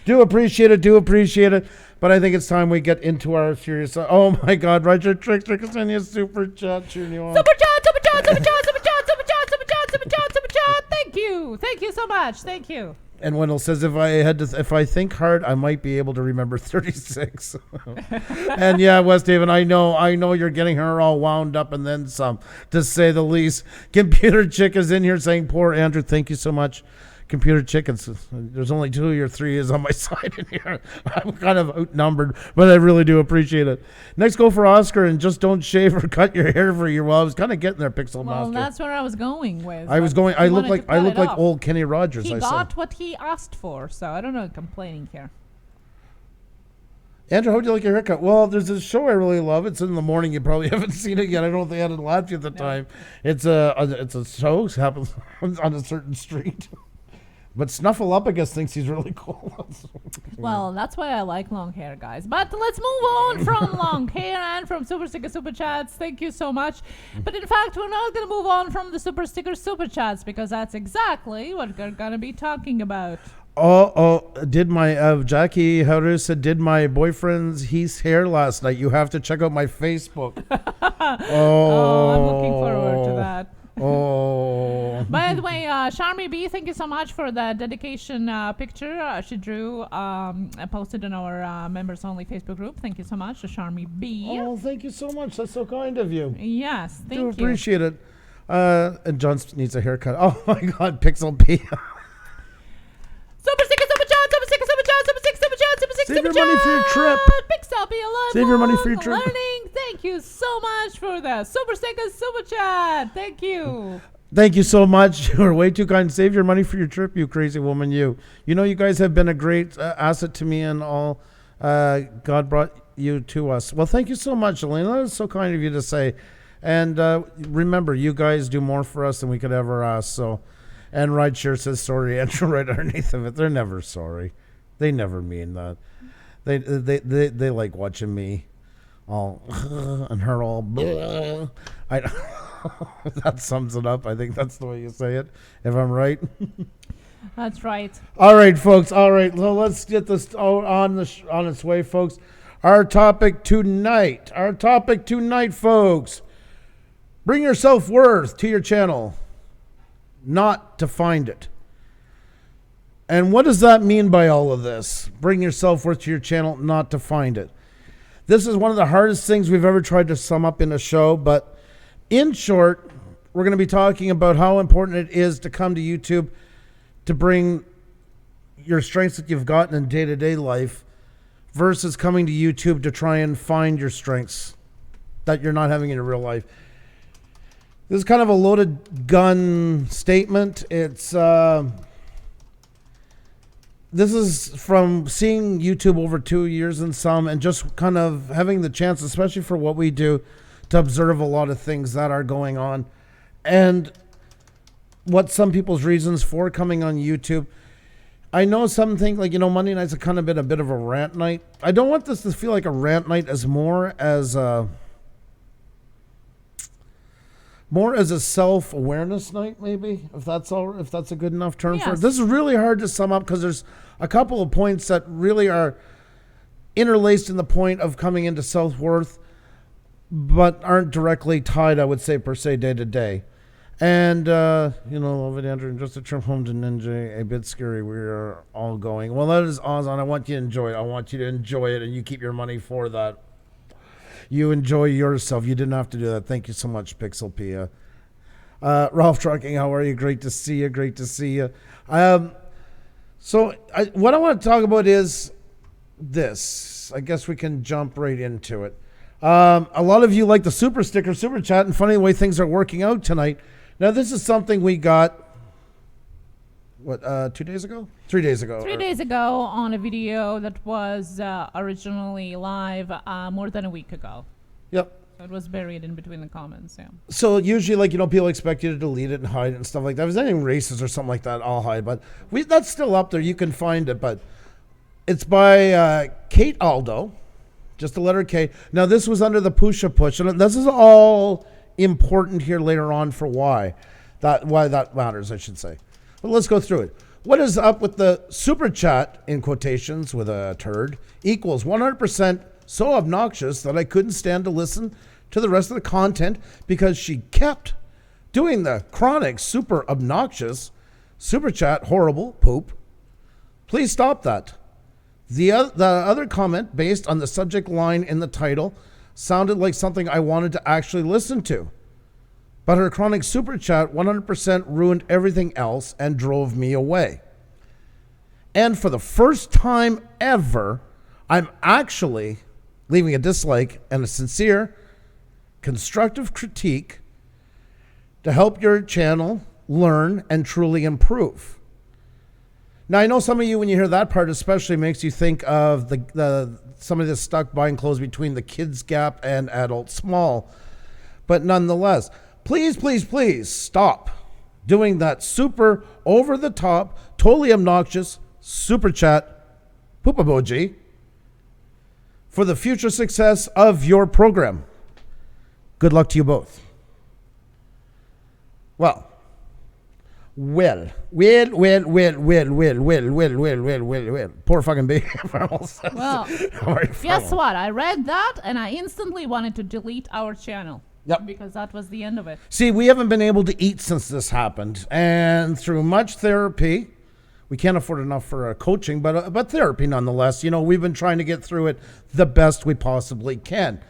S1: Do appreciate it. But I think it's time we get into our serious. Oh my God, Roger Trickster can send you a super chat. Cheering you on.
S2: Super John, Super John, Super John, Super John, Super John, Super John, Super John, Super John. Thank you. Thank you so much. Thank you.
S1: And Wendell says, if I think hard, I might be able to remember 36. And yeah, West Haven, I know you're getting her all wound up and then some, to say the least. Computer Chick is in here saying, poor Andrew, thank you so much. Computer Chickens, there's only 2 or 3 is on my side in here. I'm kind of outnumbered, but I really do appreciate it. Next, go for Oscar and just don't shave or cut your hair for you. Well, I was kind of getting there, Pixel Master.
S2: Well, that's where I was going with.
S1: I look like old Kenny Rogers.
S2: He got what he asked for, so I don't know complaining here.
S1: Andrew, how do you like your haircut? Well, there's this show I really love. It's in the morning. You probably haven't seen it yet. I don't think I had it last at the time. It's a show. It happens on a certain street. But Snuffleupagus thinks he's really cool.
S2: Well, that's why I like long hair, guys. But let's move on from long hair and from Super Sticker Super Chats. Thank you so much. But in fact, we're not going to move on from the Super Sticker Super Chats because that's exactly what we're going to be talking about.
S1: Did my Jackie Harris said, did my boyfriend's Heath's hair last night? You have to check out my Facebook.
S2: I'm looking forward to that.
S1: Oh.
S2: By the way, Charmy B, thank you so much for the dedication picture she drew and posted in our members only Facebook group. Thank you so much to Charmy B.
S1: Oh, thank you so much. That's so kind of you.
S2: Yes, thank you.
S1: Do appreciate it. And John needs a haircut. Oh my God, Pixel B.
S2: Super Sticker, Super John, Super Sticker, Super John, Super Sticker, Super John, Super Sticker, Super John.
S1: Save your money for your trip.
S2: Pixel B,
S1: Save your money for your trip.
S2: Learning. Thank you so much for the Super Sticker, Super Chat. Thank you.
S1: Thank you so much. You're way too kind. Save your money for your trip, you crazy woman. You know, you guys have been a great asset to me and all. God brought you to us. Well, thank you so much, Elena. That is so kind of you to say. And remember, you guys do more for us than we could ever ask. So, and Rideshare says sorry, Andrew, right underneath of it. They're never sorry. They never mean that. They like watching me all and her all. That sums it up. I think that's the way you say it, if I'm right.
S2: That's right.
S1: All right, folks. All right, well, let's get this on its way, folks. Our topic tonight, folks. Bring your self-worth to your channel, not to find it. And what does that mean by all of this? Bring your self-worth to your channel, not to find it. This is one of the hardest things we've ever tried to sum up in a show, but in short, we're going to be talking about how important it is to come to YouTube to bring your strengths that you've gotten in day-to-day life versus coming to YouTube to try and find your strengths that you're not having in your real life. This is kind of a loaded gun statement. It's this is from seeing YouTube over 2 years and some, and just kind of having the chance, especially for what we do, to observe a lot of things that are going on and what some people's reasons for coming on YouTube. I know some think Monday nights have kind of been a bit of a rant night. I don't want this to feel like a rant night as more as a self-awareness night, maybe, if that's a good enough term for it. This is really hard to sum up because there's a couple of points that really are interlaced in the point of coming into self-worth. but aren't directly tied, I would say, per se, day to day. And, love it, Andrew, just a trip home to Ninja, a bit scary. We are all going. Well, that is awesome. I want you to enjoy it. I want you to enjoy it, and you keep your money for that. You enjoy yourself. You didn't have to do that. Thank you so much, Pixel Pia. Ralph Trucking, how are you? Great to see you. Great to see you. What I want to talk about is this. I guess we can jump right into it. A lot of you like the super sticker, super chat, and funny the way things are working out tonight. Now, this is something we got, 2 days ago? 3 days ago.
S2: 3 days ago on a video that was originally live more than a week ago.
S1: Yep.
S2: So it was buried in between the comments, yeah.
S1: So usually, people expect you to delete it and hide it and stuff like that. If there's any races or something like that, I'll hide. But that's still up there. You can find it. But it's by Kate Aldo, just the letter K. Now, this was under the Pusa push. And this is all important here later on for why that matters, I should say. But let's go through it. What is up with the super chat, in quotations with a turd, equals 100% so obnoxious that I couldn't stand to listen to the rest of the content because she kept doing the chronic super obnoxious super chat horrible poop. Please stop that. The other comment based on the subject line in the title sounded like something I wanted to actually listen to. But her chronic super chat 100% ruined everything else and drove me away. And for the first time ever, I'm actually leaving a dislike and a sincere, constructive critique to help your channel learn and truly improve. Now, I know some of you, when you hear that part especially, makes you think of the somebody that's stuck buying clothes between the kids gap and adult small. But nonetheless, please stop doing that super over-the-top, totally obnoxious super chat poop emoji for the future success of your program. Good luck to you both. Well. Poor fucking baby.
S2: Well, guess what? I read that and I instantly wanted to delete our channel.
S1: Yep.
S2: Because that was the end of it.
S1: See, we haven't been able to eat since this happened. And through much therapy, we can't afford enough for coaching, but therapy nonetheless. We've been trying to get through it the best we possibly can.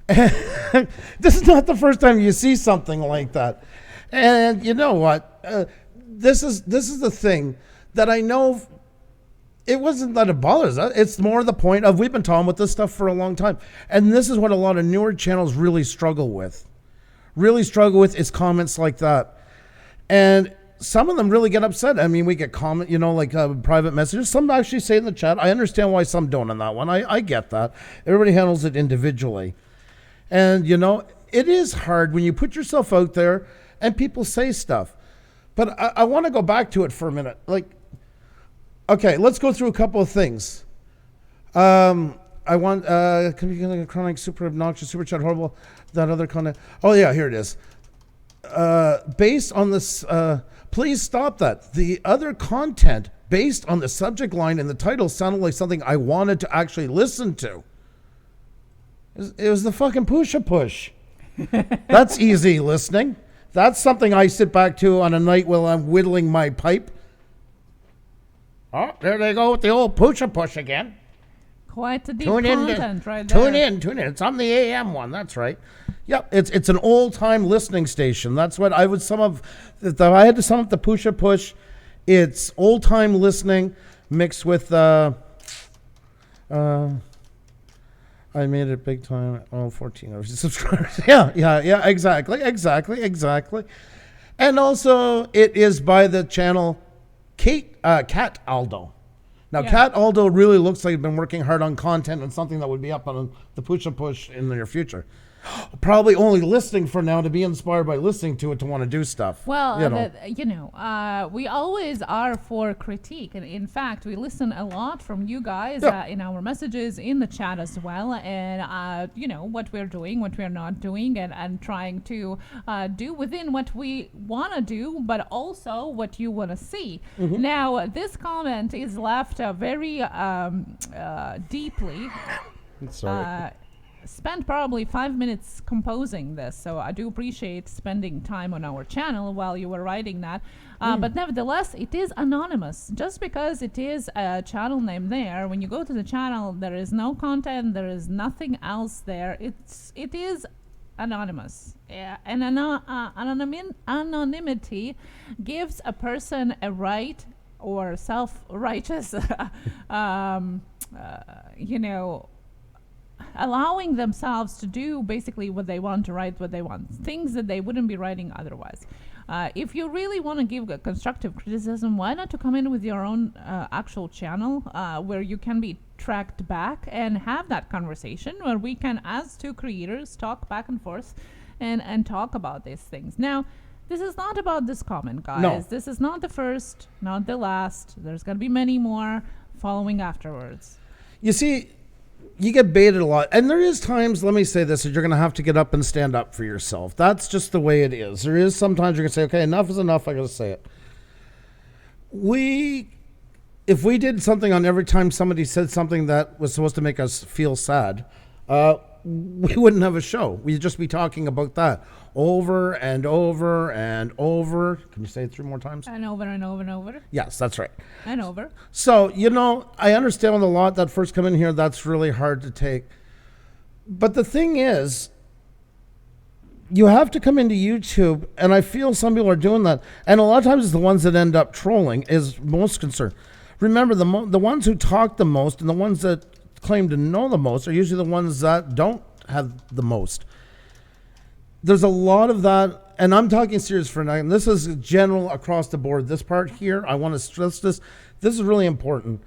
S1: And this is not the first time you see something like that. And you know what? This is the thing that I know. It wasn't that it bothers us. It's more the point of we've been talking about this stuff for a long time. And this is what a lot of newer channels really struggle with. Is comments like that. And some of them really get upset. I mean, we get comment, private messages. Some actually say in the chat. I understand why some don't on that one. I get that. Everybody handles it individually. And, it is hard when you put yourself out there and people say stuff. But I want to go back to it for a minute. Okay, let's go through a couple of things. I want, can you get a chronic super obnoxious, super chat horrible, that other content? Oh yeah, here it is. Based on this, please stop that. The other content based on the subject line in the title sounded like something I wanted to actually listen to. It was the fucking Pusa push. That's easy listening. That's something I sit back to on a night while I'm whittling my pipe. Oh, there they go with the old Pusa push again.
S2: Quite the deep content right there.
S1: Tune in. It's on the AM one. That's right. Yep, it's an old-time listening station. That's what I would sum up. If I had to sum up the Pusa push, it's old-time listening mixed with I made it big time. 14 subscribers. Yeah, exactly. And also, it is by the channel Cat Aldo. Now, yeah. Cat Aldo really looks like he's been working hard on content and something that would be up on the Pusa push in the near future. Probably only listening for now to be inspired by listening to it to want to do stuff.
S2: Well, we always are for critique. And in fact, we listen a lot from you guys in our messages, in the chat as well. And, what we're doing, what we're not doing, and trying to do within what we want to do, but also what you want to see. Mm-hmm. Now, this comment is left very deeply.
S1: Sorry.
S2: spent probably 5 minutes composing this, so I do appreciate spending time on our channel while you were writing that. But nevertheless, it is anonymous. Just because it is a channel name there, when you go to the channel, there is no content, there is nothing else there. It is anonymous. Yeah, and anonymity gives a person a right or self-righteous, allowing themselves to do basically what they want, to write what they want, things that they wouldn't be writing otherwise. If you really want to give a constructive criticism, why not to come in with your own actual channel where you can be tracked back and have that conversation where we can, as two creators, talk back and forth and talk about these things. Now, this is not about this comment, guys.
S1: No.
S2: This is not the first, not the last. There's going to be many more following afterwards.
S1: You see, you get baited a lot. And there is times, let me say this, that you're going to have to get up and stand up for yourself. That's just the way it is. There is sometimes you're going to say, okay, enough is enough. I got to say it. If we did something on every time somebody said something that was supposed to make us feel sad, we wouldn't have a show. We'd just be talking about that over and over and over. Can you say it 3 more times?
S2: And over and over and over.
S1: Yes, that's right.
S2: And over.
S1: So, I understand with a lot that first come in here, that's really hard to take. But the thing is, you have to come into YouTube, and I feel some people are doing that. And a lot of times it's the ones that end up trolling is most concerned. Remember, the ones who talk the most and the ones that claim to know the most are usually the ones that don't have the most. There's a lot of that, and I'm talking serious for now, and this is general across the board. This part here, I want to stress this. This is really important.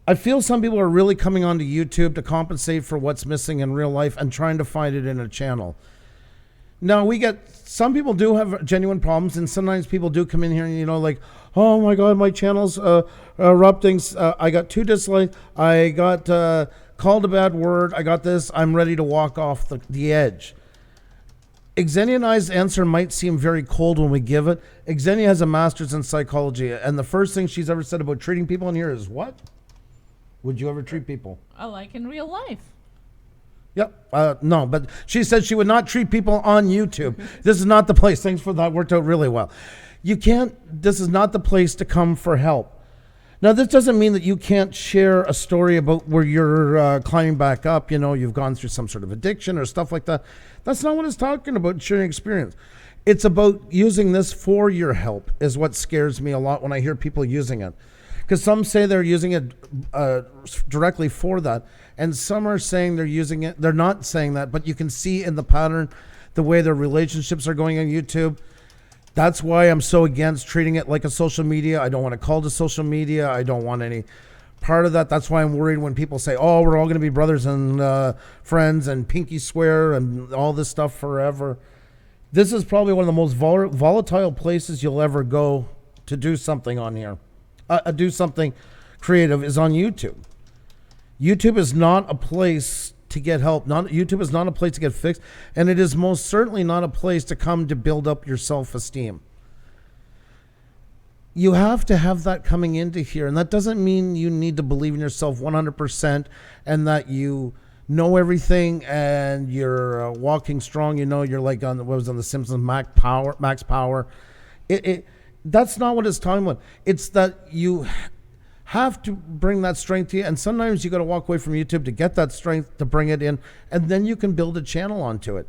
S1: I feel some people are really coming onto YouTube to compensate for what's missing in real life and trying to find it in a channel. Now, some people do have genuine problems, and sometimes people do come in here and, like, oh my God, my channel's erupting. I got 2 dislikes. I got called a bad word. I got this. I'm ready to walk off the edge. Xenia and I's answer might seem very cold when we give it. Xenia has a master's in psychology, and the first thing she's ever said about treating people in here is, what? Would you ever treat people?
S2: Like in real life.
S1: Yep. No, but she said she would not treat people on YouTube. This is not the place. Thanks for that. Worked out really well. This is not the place to come for help. Now, this doesn't mean that you can't share a story about where you're climbing back up. You've gone through some sort of addiction or stuff like that. That's not what it's talking about, sharing experience. It's about using this for your help is what scares me a lot when I hear people using it. Because some say they're using it directly for that. And some are saying they're using it. They're not saying that, but you can see in the pattern the way their relationships are going on YouTube. That's why I'm so against treating it like a social media. I don't want to call it social media. I don't want any part of that. That's why I'm worried when people say, oh, we're all going to be brothers and friends and pinky swear and all this stuff forever. This is probably one of the most volatile places you'll ever go to do something on here. Do something creative is on YouTube. YouTube is not a place to get help. YouTube is not a place to get fixed, and it is most certainly not a place to come to build up your self-esteem. You have to have that coming into here, and that doesn't mean you need to believe in yourself 100% and that you know everything and you're walking strong. You're like on what was on The Simpsons, Max Power. That's not what it's talking about. It's that you have to bring that strength to you, and sometimes you got to walk away from YouTube to get that strength to bring it in, and then you can build a channel onto it.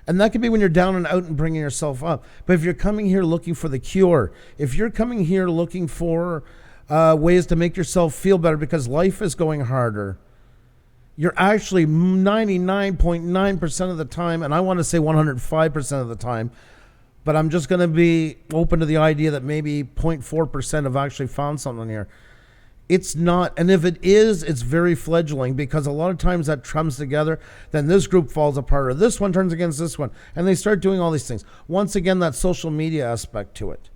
S1: And that could be when you're down and out and bringing yourself up. But if you're coming here looking for the cure, if you're coming here looking for ways to make yourself feel better because life is going harder, you're actually 99.9% of the time, and I want to say 105% of the time, but I'm just going to be open to the idea that maybe 0.4% have actually found something here. It's not, and if it is, it's very fledgling, because a lot of times that comes together, then this group falls apart, or this one turns against this one, and they start doing all these things. Once again, that social media aspect to it.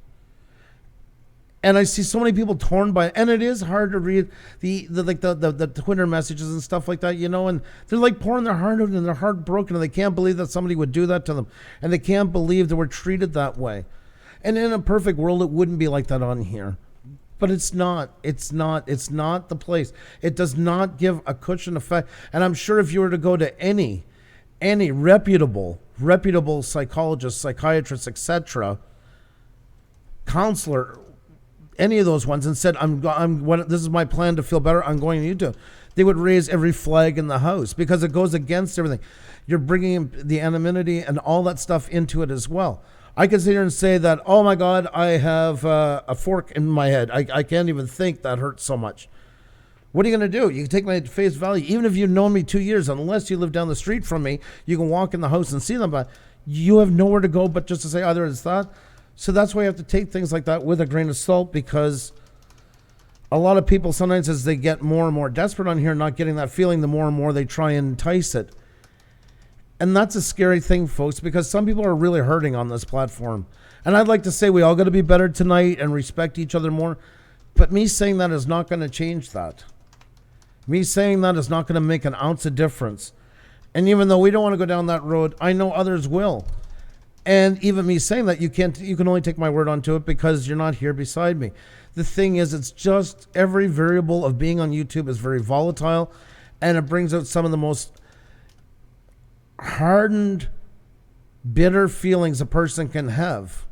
S1: And I see so many people torn by it, and it is hard to read the Twitter messages and stuff like that, and they're like pouring their heart out and they're heartbroken, and they can't believe that somebody would do that to them, and they can't believe they were treated that way. And in a perfect world, it wouldn't be like that on here. But it's not. It's not the place. It does not give a cushion effect. And I'm sure if you were to go to any reputable psychologist, psychiatrist, etc., counselor, any of those ones, and said, this is my plan to feel better, I'm going to YouTube, they would raise every flag in the house because it goes against everything. You're bringing the anonymity and all that stuff into it as well. I can sit here and say that, oh my God, I have a fork in my head. I can't even think, that hurts so much. What are you going to do? You can take my face value. Even if you've known me 2 years, unless you live down the street from me, you can walk in the house and see them, but you have nowhere to go but just to say, either it's that. So that's why you have to take things like that with a grain of salt, because a lot of people sometimes, as they get more and more desperate on here, not getting that feeling, the more and more they try and entice it. And that's a scary thing, folks, because some people are really hurting on this platform. And I'd like to say we all got to be better tonight and respect each other more. But me saying that is not going to change that. Me saying that is not going to make an ounce of difference. And even though we don't want to go down that road, I know others will. And even me saying that, you can only take my word onto it because you're not here beside me. The thing is, it's just every variable of being on YouTube is very volatile, and it brings out some of the most hardened, bitter feelings a person can have.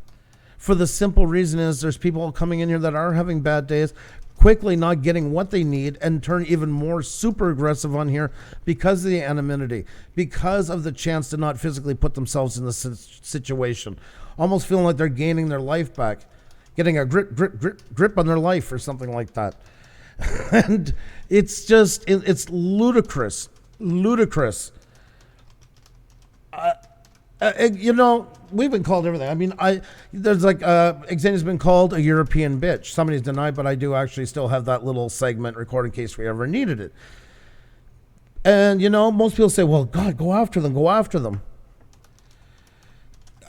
S1: For the simple reason is there's people coming in here that are having bad days, quickly not getting what they need, and turn even more super aggressive on here because of the anonymity, because of the chance to not physically put themselves in this situation, almost feeling like they're gaining their life back, getting a grip on their life or something like that. And it's just, it's ludicrous. We've been called everything. I mean, there's like Xenia's been called a European bitch. Somebody's denied, but I do actually still have that little segment recorded in case we ever needed it. And most people say, well, God, go after them.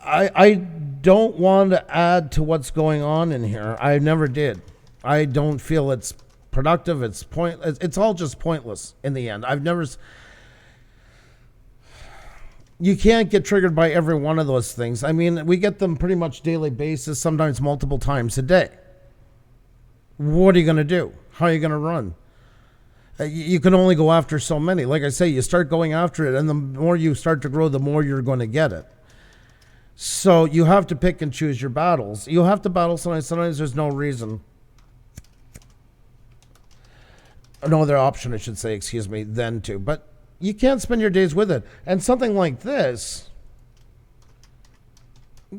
S1: I don't want to add to what's going on in here. I never did. I don't feel it's productive. It's it's all just pointless in the end. You can't get triggered by every one of those things. I mean, we get them pretty much daily basis, sometimes multiple times a day. What are you going to do? How are you going to run? You can only go after so many. Like I say, you start going after it, and the more you start to grow, the more you're going to get it. So you have to pick and choose your battles. You have to battle sometimes. Sometimes there's no reason. No other option, I should say, than to. But you can't spend your days with it. And something like this,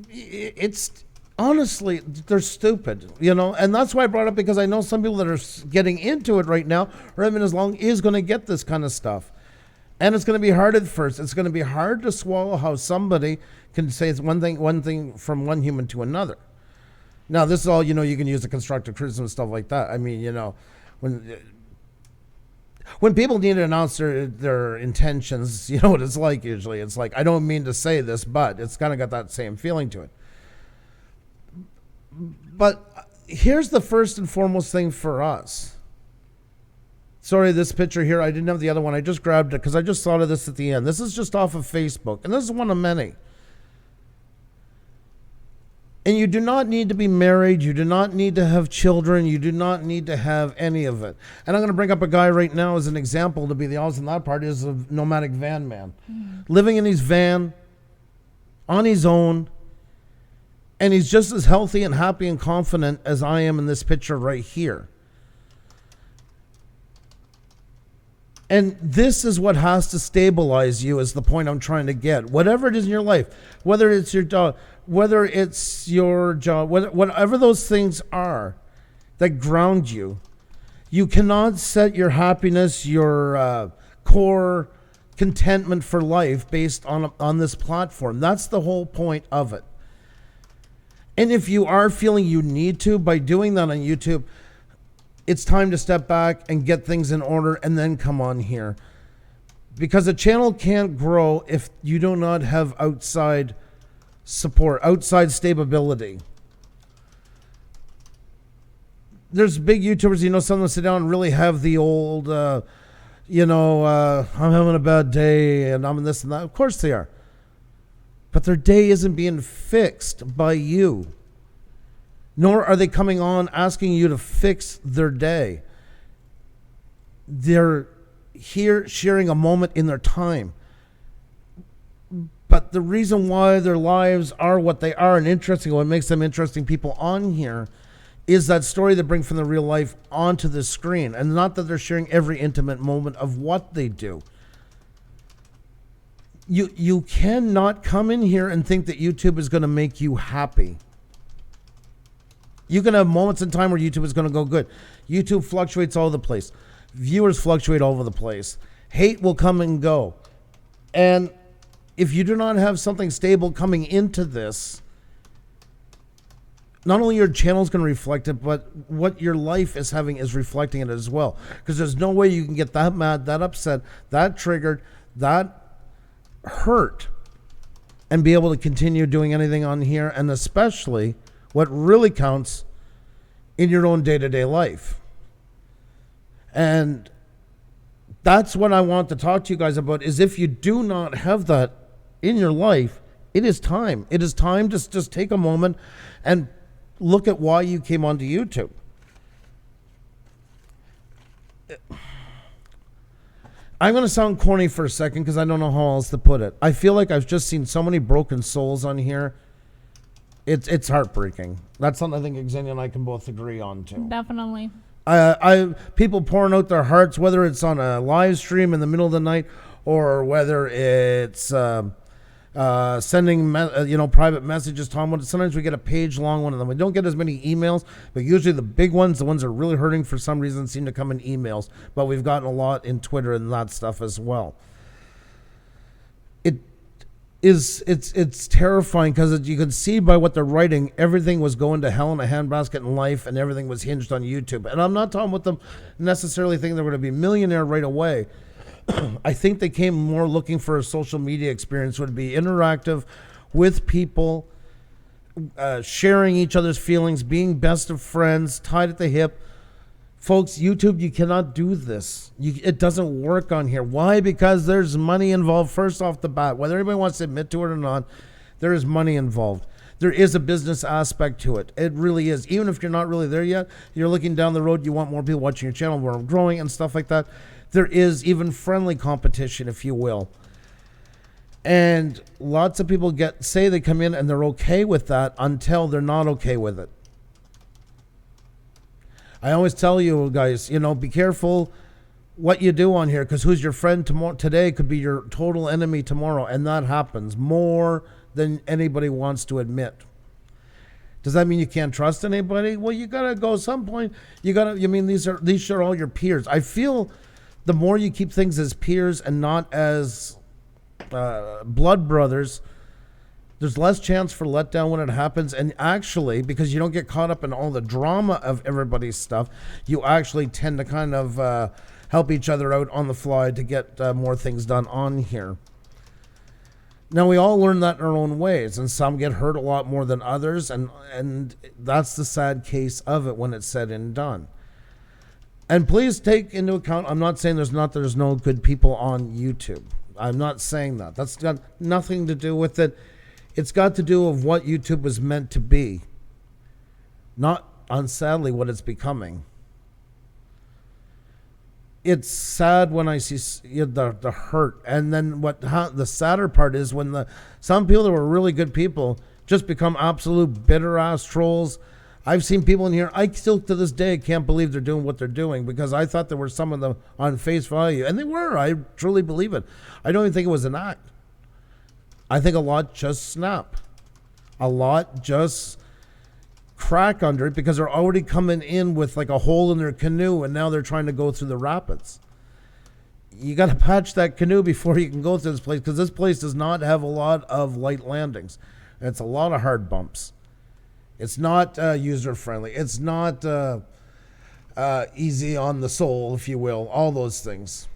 S1: it's honestly, they're stupid, and that's why I brought it up, because I know some people that are getting into it right now, or even as long, is going to get this kind of stuff. And it's going to be hard at first. It's going to be hard to swallow how somebody can say it's one thing from one human to another. Now, this is all, you can use the constructive criticism and stuff like that. I mean, when people need to announce their intentions, you know what it's like usually. It's like, I don't mean to say this, but it's kind of got that same feeling to it. But here's the first and foremost thing for us. Sorry, this picture here, I didn't have the other one. I just grabbed it because I just thought of this at the end. This is just off of Facebook, and this is one of many. And you do not need to be married. You do not need to have children. You do not need to have any of it. And I'm going to bring up a guy right now as an example to be the opposite in that part, is a nomadic van man. Living in his van, on his own, and he's just as healthy and happy and confident as I am in this picture right here. And this is what has to stabilize you, is the point I'm trying to get. Whatever it is in your life, whether it's your dog, whether it's your job, whatever those things are that ground you, you cannot set your happiness, your core contentment for life based on this platform. That's the whole point of it. And if you are feeling you need to, by doing that on YouTube, it's time to step back and get things in order and then come on here. Because a channel can't grow if you do not have outside support, outside stability. There's big YouTubers, some of them sit down and really have the old, I'm having a bad day and I'm in this and that. Of course they are. But their day isn't being fixed by you. nor are they coming on asking you to fix their day. They're here sharing a moment in their time. But the reason why their lives are what they are and interesting, what makes them interesting people on here, is that story they bring from the real life onto the screen. And not that they're sharing every intimate moment of what they do. You cannot come in here and think that YouTube is going to make you happy. You can have moments in time where YouTube is going to go good. YouTube fluctuates all over the place. Viewers fluctuate all over the place. Hate will come and go. And if you do not have something stable coming into this, not only your channel is going to reflect it, but what your life is having is reflecting it as well. Because there's no way you can get that mad, that upset, that triggered, that hurt, and be able to continue doing anything on here, and especially what really counts in your own day-to-day life. And that's what I want to talk to you guys about, is if you do not have that in your life, it is time. It is time to just take a moment and look at why you came onto YouTube. I'm going to sound corny for a second because I don't know how else to put it. I feel like I've just seen so many broken souls on here. It's heartbreaking. That's something I think Xenia and I can both agree on too.
S2: Definitely.
S1: People pouring out their hearts, whether it's on a live stream in the middle of the night or whether it's sending private messages. Tom, sometimes we get a page long one of them. We don't get as many emails, but usually the big ones, the ones that are really hurting for some reason, seem to come in emails. But we've gotten a lot in Twitter and that stuff as well. It's terrifying because you can see by what they're writing, everything was going to hell in a handbasket in life, and everything was hinged on YouTube. And I'm not talking about them necessarily thinking they're going to be a millionaire right away. I think they came more looking for a social media experience, would be interactive with people, sharing each other's feelings, being best of friends, tied at the hip. Folks, YouTube, you cannot do this. It doesn't work on here. Why? Because there's money involved first off the bat. Whether anybody wants to admit to it or not, there is money involved. There is a business aspect to it. It really is. Even if you're not really there yet, you're looking down the road, you want more people watching your channel, more growing and stuff like that. There is even friendly competition, if you will. And lots of people say they come in and they're okay with that until they're not okay with it. I always tell you guys, be careful what you do on here, because who's your friend today could be your total enemy tomorrow, and that happens more than anybody wants to admit. Does that mean you can't trust anybody? Well, you gotta go at some point. These are all your peers. I feel the more you keep things as peers and not as blood brothers, there's less chance for letdown when it happens. And actually, because you don't get caught up in all the drama of everybody's stuff, you actually tend to kind of help each other out on the fly to get more things done on here. Now, we all learn that in our own ways, and some get hurt a lot more than others, and that's the sad case of it when it's said and done. And please take into account, I'm not saying there's no good people on YouTube. I'm not saying that. That's got nothing to do with it. It's got to do with what YouTube was meant to be, not, sadly, what it's becoming. It's sad when I see the hurt, and then the sadder part is when some people that were really good people just become absolute bitter ass trolls. I've seen people in here, I still to this day can't believe they're doing what they're doing, because I thought there were some of them on face value, and they were. I truly believe it. I don't even think it was an act. I think a lot just snap. A lot just crack under it because they're already coming in with like a hole in their canoe, and now they're trying to go through the rapids. You got to patch that canoe before you can go through this place, because this place does not have a lot of light landings. It's a lot of hard bumps. It's not user-friendly. It's not easy on the soul, if you will. All those things.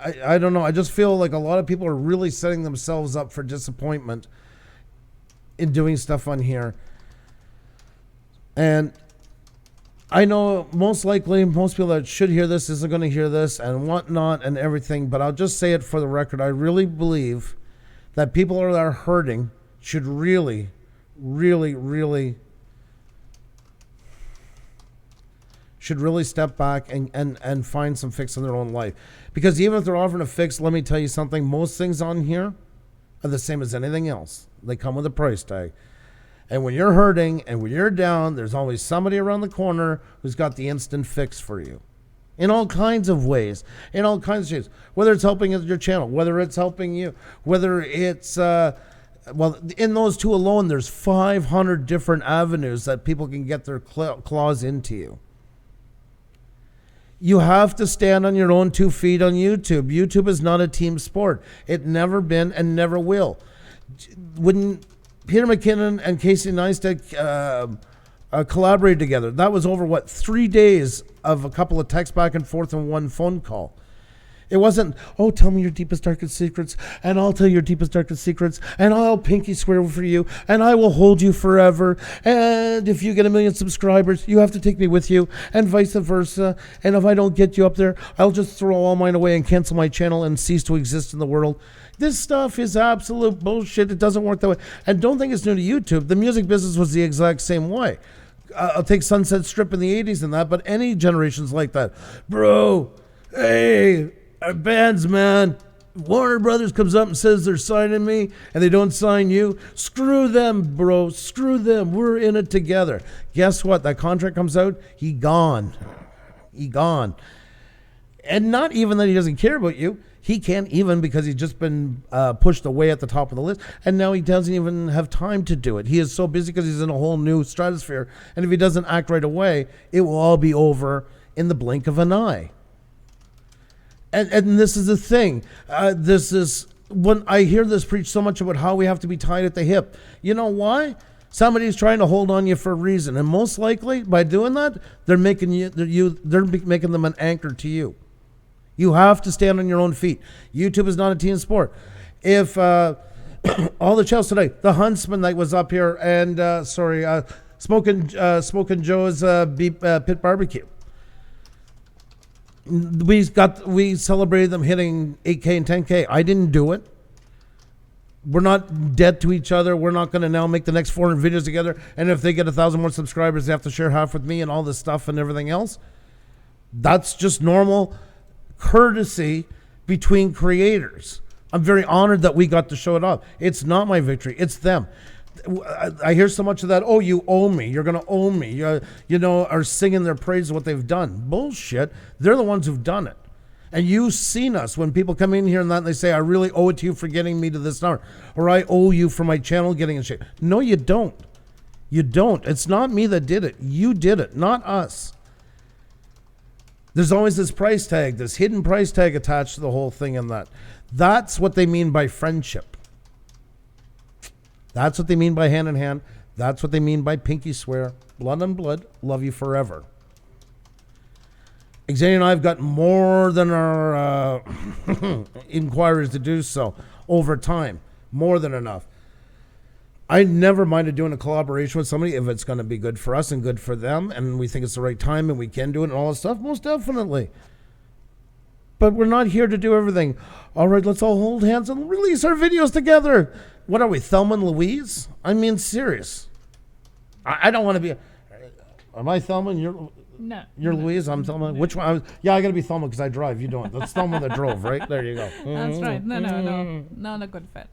S1: I don't know. I just feel like a lot of people are really setting themselves up for disappointment in doing stuff on here. And I know most likely most people that should hear this isn't going to hear this and whatnot and everything, but I'll just say it for the record. I really believe that people that are hurting should really, should really step back and find some fix in their own life. Because even if they're offering a fix, let me tell you something, most things on here are the same as anything else. They come with a price tag. And when you're hurting and when you're down, there's always somebody around the corner who's got the instant fix for you. In all kinds of ways, in all kinds of ways. Whether it's helping your channel, whether it's helping you, whether it's, in those two alone, there's 500 different avenues that people can get their claws into you. You have to stand on your own 2 feet on YouTube. YouTube is not a team sport. It never been and never will. When Peter McKinnon and Casey Neistat collaborated together, that was over, 3 days of a couple of texts back and forth and one phone call. It wasn't, oh, tell me your deepest, darkest secrets, and I'll tell you your deepest, darkest secrets, and I'll pinky swear for you, and I will hold you forever, and if you get 1 million subscribers, you have to take me with you, and vice versa, and if I don't get you up there, I'll just throw all mine away and cancel my channel and cease to exist in the world. This stuff is absolute bullshit. It doesn't work that way. And don't think it's new to YouTube. The music business was the exact same way. I'll take Sunset Strip in the 80s and that, but any generations like that. Bro, hey, our bands, man. Warner Brothers comes up and says they're signing me and they don't sign you. Screw them, bro. Screw them. We're in it together. Guess what? That contract comes out. He gone. And not even that he doesn't care about you. He can't even, because he's just been pushed away at the top of the list. And now he doesn't even have time to do it. He is so busy because he's in a whole new stratosphere. And if he doesn't act right away, it will all be over in the blink of an eye. And this is the thing. This is when I hear this preached so much about how we have to be tied at the hip. You know why? Somebody's trying to hold on you for a reason, and most likely by doing that, they're making them an anchor to you. You have to stand on your own feet. YouTube is not a team sport. If all the chels today, the Huntsman that was up here, and Smoking Joe's Pit Barbecue. We celebrated them hitting 8K and 10K. I didn't do it. We're not dead to each other. We're not going to now make the next 400 videos together. And if they get 1,000 more subscribers, they have to share half with me and all this stuff and everything else. That's just normal courtesy between creators. I'm very honored that we got to show it off. It's not my victory. It's them. I hear so much of that. Oh, you owe me. You're going to owe me. Are singing their praise of what they've done. Bullshit. They're the ones who've done it. And you've seen us when people come in here and that and they say, I really owe it to you for getting me to this number. Or I owe you for my channel getting in shape. No, you don't. You don't. It's not me that did it. You did it, not us. There's always this price tag, this hidden price tag attached to the whole thing and that. That's what they mean by friendship. That's what they mean by hand in hand. That's what they mean by pinky swear. Blood on blood, love you forever. Xavier and I have got more than our inquiries to do so over time. More than enough. I never minded doing a collaboration with somebody if it's going to be good for us and good for them and we think it's the right time and we can do it and all that stuff. Most definitely. But we're not here to do everything. All right, let's all hold hands and release our videos together. What are we, Thelma and Louise? I mean, serious. I don't want to be... Am I Thelma and you're...
S2: No.
S1: You're Louise, I'm Thelma. Which one? I got to be Thelma because I drive. You don't. That's Thelma that drove, right? There you go.
S2: That's right. No. Not a good fit.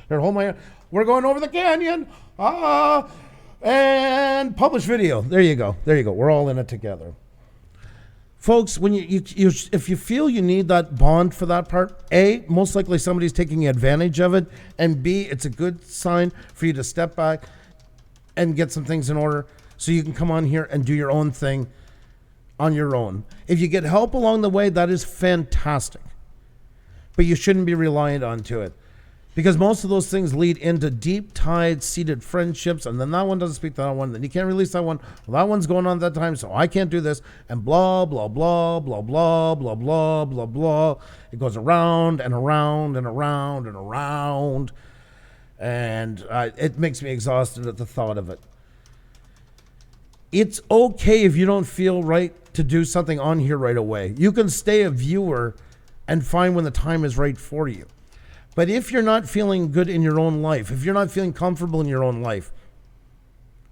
S1: Here, hold my hand. We're going over the canyon. And publish video. There you go. We're all in it together. Folks, when you if you feel you need that bond for that part, A, most likely somebody's taking advantage of it, and B, it's a good sign for you to step back and get some things in order so you can come on here and do your own thing on your own. If you get help along the way, that is fantastic. But you shouldn't be reliant onto it. Because most of those things lead into deep tied, seated friendships, and then that one doesn't speak to that one, then you can't release that one. Well, that one's going on at that time, so I can't do this, and blah, blah, blah, blah, blah, blah, blah, blah, blah. It goes around and around and around and around, and it makes me exhausted at the thought of it. It's okay if you don't feel right to do something on here right away. You can stay a viewer and find when the time is right for you. But if you're not feeling good in your own life, if you're not feeling comfortable in your own life,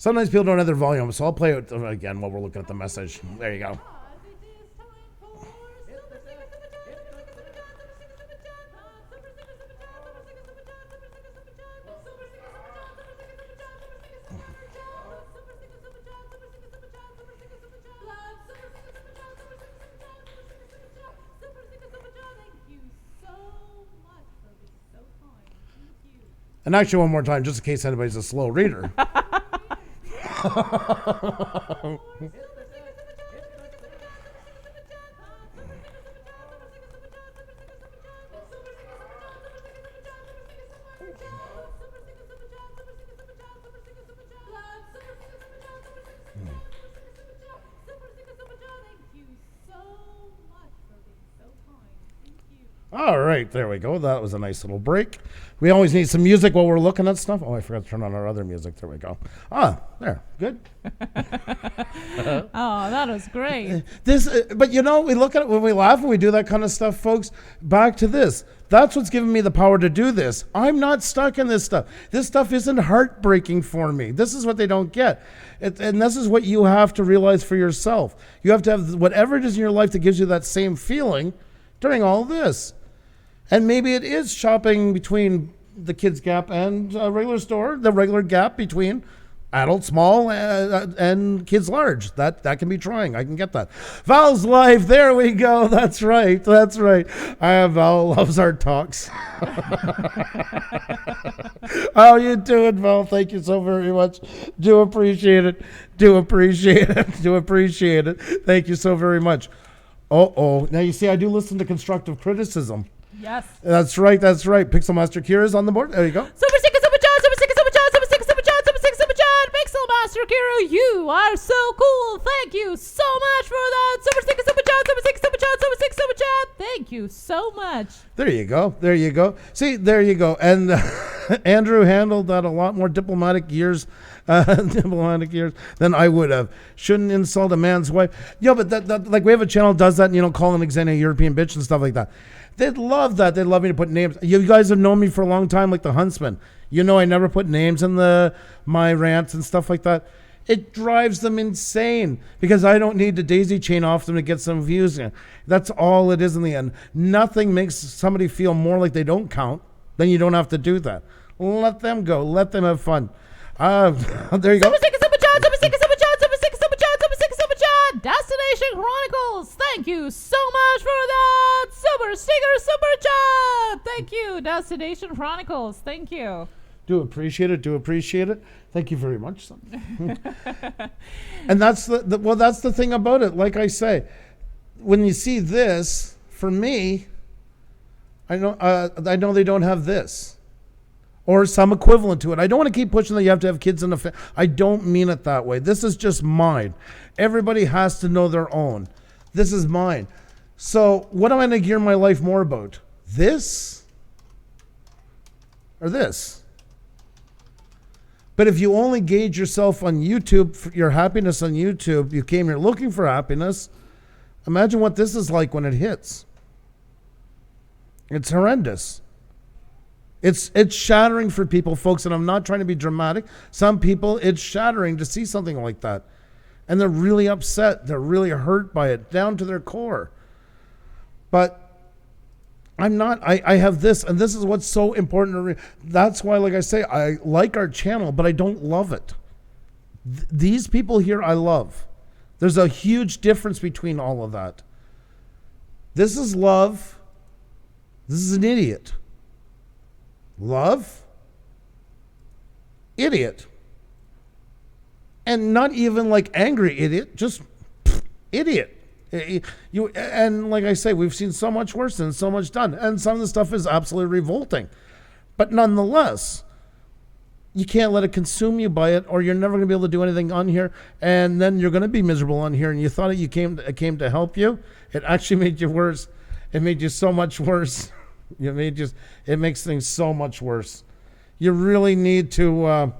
S1: Sometimes people don't have their volume, so I'll play it again while we're looking at the message. There you go. And actually, one more time, just in case anybody's a slow reader. All right, there we go. That was a nice little break. We always need some music while we're looking at stuff. Oh, I forgot to turn on our other music. There we go. There, good.
S2: Oh, that was great.
S1: But we look at it when we laugh and we do that kind of stuff, folks. Back to this. That's what's given me the power to do this. I'm not stuck in this stuff. This stuff isn't heartbreaking for me. This is what they don't get. And this is what you have to realize for yourself. You have to have whatever it is in your life that gives you that same feeling during all this. And maybe it is shopping between the Kids Gap and a regular store, the regular gap between adult small and kids large. That can be trying. I can get that. Val's Life. There we go. That's right. Val loves our talks. How you doing, Val? Thank you so very much. Do appreciate it. Thank you so very much. Now you see, I do listen to constructive criticism.
S2: Yes.
S1: That's right. Pixel Master Kira's on the board. There you go.
S2: Super Sticker, Super Chat, Super Sticker, Super Chat, Super Sticker, Super Chat, Super Sticker, Super Chat. Pixel Master Kira, you are so cool. Thank you so much for that. Super Sticker, Super Chat, Super Sticker, Super Chat, Super Sticker, Super Chat. Thank you so much.
S1: There you go. See, there you go. And Andrew handled that a lot more diplomatic years than I would have. Shouldn't insult a man's wife. Yeah, but that like we have a channel that does that, calling Xenia a European bitch and stuff like that. They'd love that. They'd love me to put names. You guys have known me for a long time, like the Huntsman. I never put names in my rants and stuff like that. It drives them insane because I don't need to daisy chain off them to get some views. That's all it is in the end. Nothing makes somebody feel more like they don't count than you don't have to do that. Let them go. Let them have fun. There you go.
S2: Destination Chronicles, thank you so much for that. Super Sticker, Super Chat. Thank you, Destination Chronicles. Thank you.
S1: Do appreciate it. Thank you very much, son. And that's that's the thing about it. Like I say, when you see this, for me, I know they don't have this. Or some equivalent to it. I don't want to keep pushing that you have to have kids in the family. I don't mean it that way. This is just mine. Everybody has to know their own. This is mine. So what am I going to gear my life more about? This? Or this? But if you only gauge yourself on YouTube, for your happiness on YouTube, you came here looking for happiness, imagine what this is like when it hits. It's horrendous. It's shattering for people, folks, and I'm not trying to be dramatic. Some people, it's shattering to see something like that. And they're really upset. They're really hurt by it, down to their core. But I'm not. I have this, and this is what's so important. That's why, like I say, I like our channel, but I don't love it. These people here I love. There's a huge difference between all of that. This is love. This is an idiot. Love, idiot. And not even like angry idiot, just idiot. And like I say, we've seen so much worse and so much done. And some of the stuff is absolutely revolting. But nonetheless, you can't let it consume you by it, or you're never going to be able to do anything on here. And then you're going to be miserable on here. And you thought it came to help you. It actually made you worse. It made you so much worse. It makes things so much worse. You really need to. I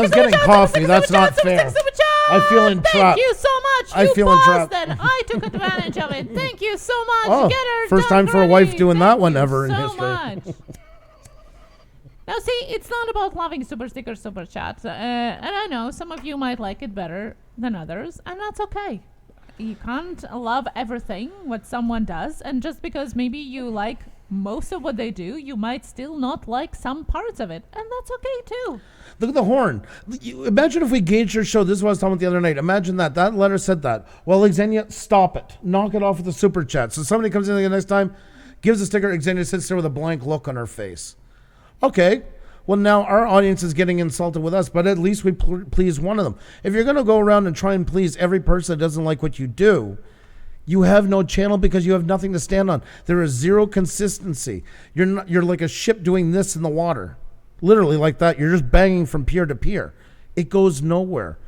S1: was getting coffee. That's not fair. I feel entrapped.
S2: Thank you so much. I feel entrapped. And I took advantage of it. Thank you so much.
S1: Oh, first time for a wife doing that one ever in history.
S2: Now, see, it's not about loving Super Sticker, Super Chat. And I know some of you might like it better than others, and that's okay. You can't love everything what someone does, and just because maybe you like most of what they do, you might still not like some parts of it, and that's okay too.
S1: Look at the horn. Imagine if we gauged your show. This is what I was talking about the other night. Imagine that letter said that. Well, Xenia, stop it. Knock it off with the super chat. So somebody comes in the next time, gives a sticker, Xenia sits there with a blank look on her face. Okay, well, now our audience is getting insulted with us, but at least we please one of them. If you're going to go around and try and please every person that doesn't like what you do, you have no channel because you have nothing to stand on. There is zero consistency. You're like a ship doing this in the water. Literally like that. You're just banging from pier to pier. It goes nowhere.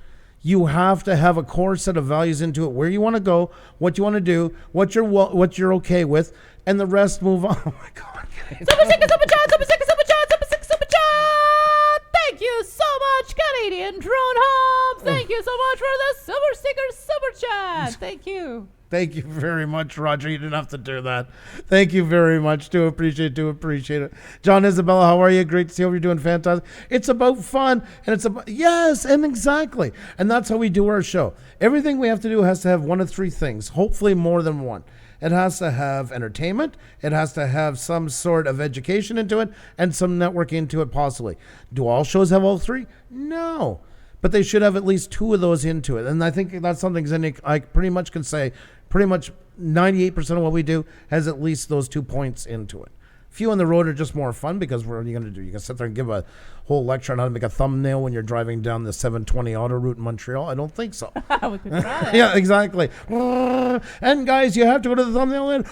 S1: You have to have a core set of values into it, where you want to go, what you want to do, what you're okay with, and the rest move on. Oh my God.
S2: Super sticker, super chat, super sticker, super chat, super sticker, super chat. Thank you so much, Canadian Drone Hub. Thank you so much for the super sticker, super chat. Thank you.
S1: Thank you very much, Roger. You didn't have to do that. Thank you very much. Do appreciate it. John Isabella, how are you? Great to see you. You're doing fantastic. It's about fun, and it's about, yes, and exactly. And that's how we do our show. Everything we have to do has to have one of three things, hopefully more than one. It has to have entertainment, it has to have some sort of education into it, and some networking into it possibly. Do all shows have all three? No. But they should have at least two of those into it. And I think that's something I pretty much can say, pretty much 98% of what we do has at least those 2 points into it. Few on the road are just more fun because what are you going to do? You can sit there and give a whole lecture on how to make a thumbnail when you're driving down the 720 auto route in Montreal. I don't think so.
S2: We could try.
S1: Yeah, exactly. And guys, you have to go to the thumbnail and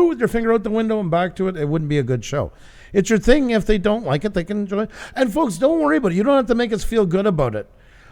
S1: with your finger out the window and back to it. It wouldn't be a good show. It's your thing. If they don't like it, they can enjoy it. And folks, don't worry about it. You don't have to make us feel good about it.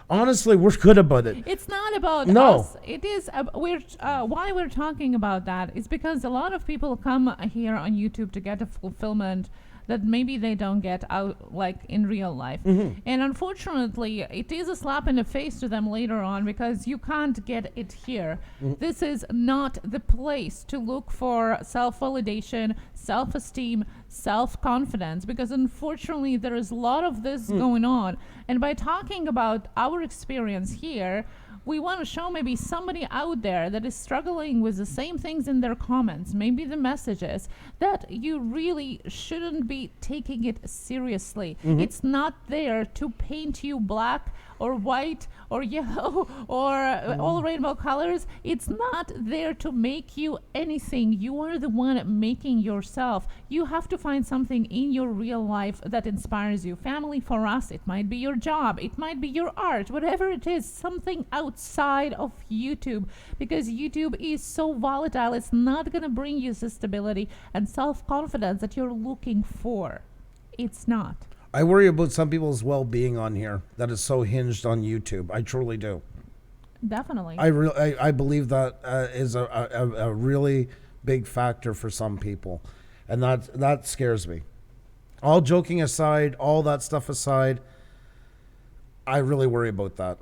S1: Honestly, we're good about it.
S2: It's not about us. It is. Why we're talking about that is because a lot of people come here on YouTube to get a fulfillment that maybe they don't get out like in real life. And unfortunately, it is a slap in the face to them later on because you can't get it here. This is not the place to look for self-validation, self-esteem, self-confidence, because unfortunately there is a lot of this going on. And by talking about our experience here, we want to show maybe somebody out there that is struggling with the same things in their comments, maybe the messages, that you really shouldn't be taking it seriously. It's not there to paint you black or white or yellow or all rainbow colors. It's not there to make you anything. You are the one making yourself. You have to find something in your real life that inspires you. Family, for us, it might be your job, it might be your art, whatever it is, something outside of YouTube, because YouTube is so volatile. It's not going to bring you the stability and self-confidence that you're looking for. It's not.
S1: I worry about some people's well-being on here that is so hinged on YouTube. I truly do.
S2: Definitely.
S1: I believe that is a really big factor for some people, and that scares me. All joking aside, all that stuff aside, I really worry about that.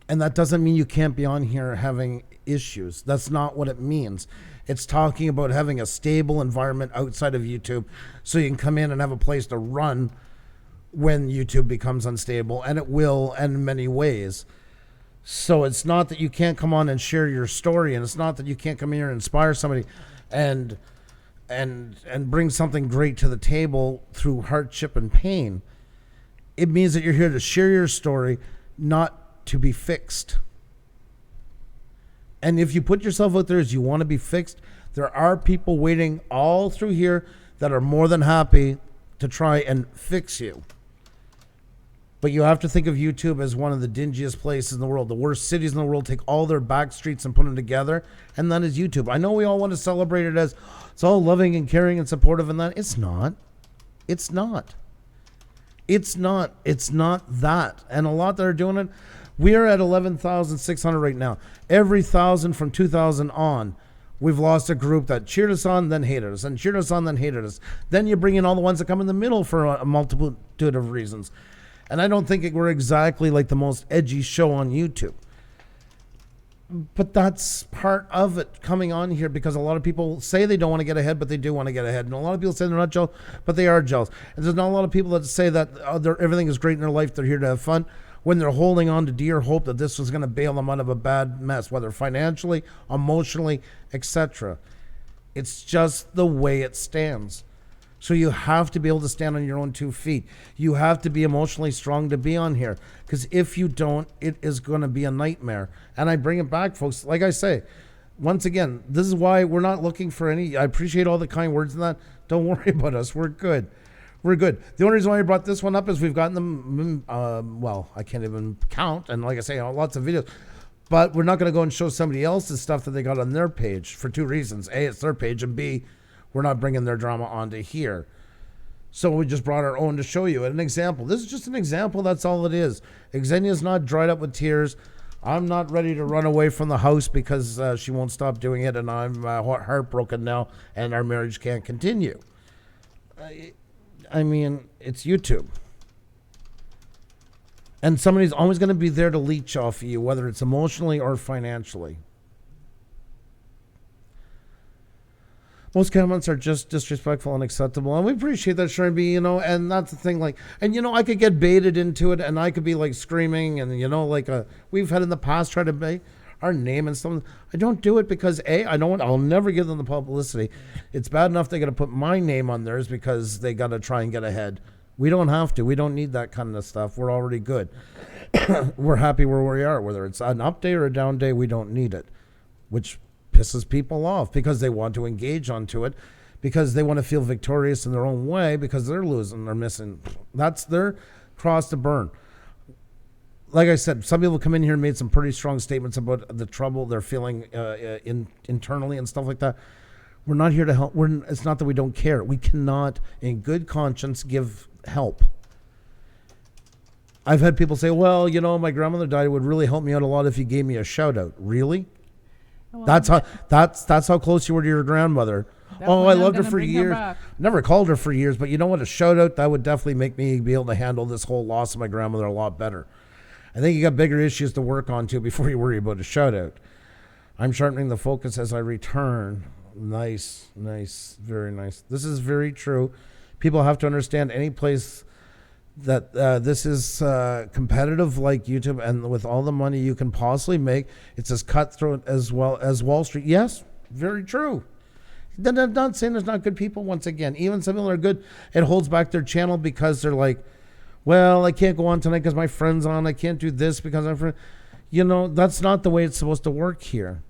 S1: And that doesn't mean you can't be on here having issues. That's not what it means. It's talking about having a stable environment outside of YouTube so you can come in and have a place to run when YouTube becomes unstable, and it will in many ways. So it's not that you can't come on and share your story, and it's not that you can't come here and inspire somebody and bring something great to the table through hardship and pain. It means that you're here to share your story, not to be fixed. And if you put yourself out there as you want to be fixed, there are people waiting all through here that are more than happy to try and fix you. But you have to think of YouTube as one of the dingiest places in the world. The worst cities in the world take all their back streets and put them together, and that is YouTube. I know we all want to celebrate it as it's all loving and caring and supportive, and that it's not. It's not. It's not. It's not that. And a lot that are doing it. We are at 11,600 right now. Every 1,000 from 2,000 on, we've lost a group that cheered us on, then hated us, and cheered us on, then hated us. Then you bring in all the ones that come in the middle for a multitude of reasons. And I don't think we're exactly like the most edgy show on YouTube. But that's part of it coming on here, because a lot of people say they don't want to get ahead, but they do want to get ahead. And a lot of people say they're not jealous, but they are jealous. And there's not a lot of people that say that everything is great in their life, they're here to have fun, when they're holding on to dear hope that this was going to bail them out of a bad mess, whether financially, emotionally, etc. It's just the way it stands. So you have to be able to stand on your own 2 feet. You have to be emotionally strong to be on here, because if you don't, it is going to be a nightmare. And I bring it back, folks. Like I say, once again, this is why we're not looking for any. I appreciate all the kind words and that. Don't worry about us. We're good. We're good. The only reason why I brought this one up is we've gotten them, well, I can't even count. And like I say, lots of videos. But we're not going to go and show somebody else's stuff that they got on their page for two reasons. A, it's their page. And B, we're not bringing their drama onto here. So we just brought our own to show you an example. This is just an example. That's all it is. Xenia's not dried up with tears. I'm not ready to run away from the house because she won't stop doing it. And I'm heartbroken now and our marriage can't continue. I mean, it's YouTube. And somebody's always going to be there to leech off of you, whether it's emotionally or financially. Most comments are just disrespectful and unacceptable. And we appreciate that, Sharon B, and that's the thing. I could get baited into it and I could be screaming and, we've had in the past try to make our name and stuff. I don't do it because I'll never give them the publicity. It's bad enough they got to put my name on theirs because they got to try and get ahead. We don't have to. We don't need that kind of stuff. We're already good. We're happy where we are. Whether it's an up day or a down day, we don't need it, which pisses people off because they want to engage onto it, because they want to feel victorious in their own way because they're losing, they're missing. That's their cross to burn. Like I said, some people come in here and made some pretty strong statements about the trouble they're feeling internally and stuff like that. We're not here to help. It's not that we don't care. We cannot, in good conscience, give help. I've had people say, well, my grandmother died. It would really help me out a lot if you gave me a shout out. Really? Well, that's how close you were to your grandmother. I loved her for years. Never called her for years, but you know what? A shout out, that would definitely make me be able to handle this whole loss of my grandmother a lot better. I think you got bigger issues to work on too before you worry about a shout out. I'm sharpening the focus as I return. Nice, very nice. This is very true. People have to understand any place that this is competitive like YouTube, and with all the money you can possibly make, it's as cutthroat as well as Wall Street. Yes, very true. I'm not saying there's not good people. Once again, even some people are good. It holds back their channel because they're like, well, I can't go on tonight because my friend's on. I can't do this because I'm friend. That's not the way it's supposed to work here.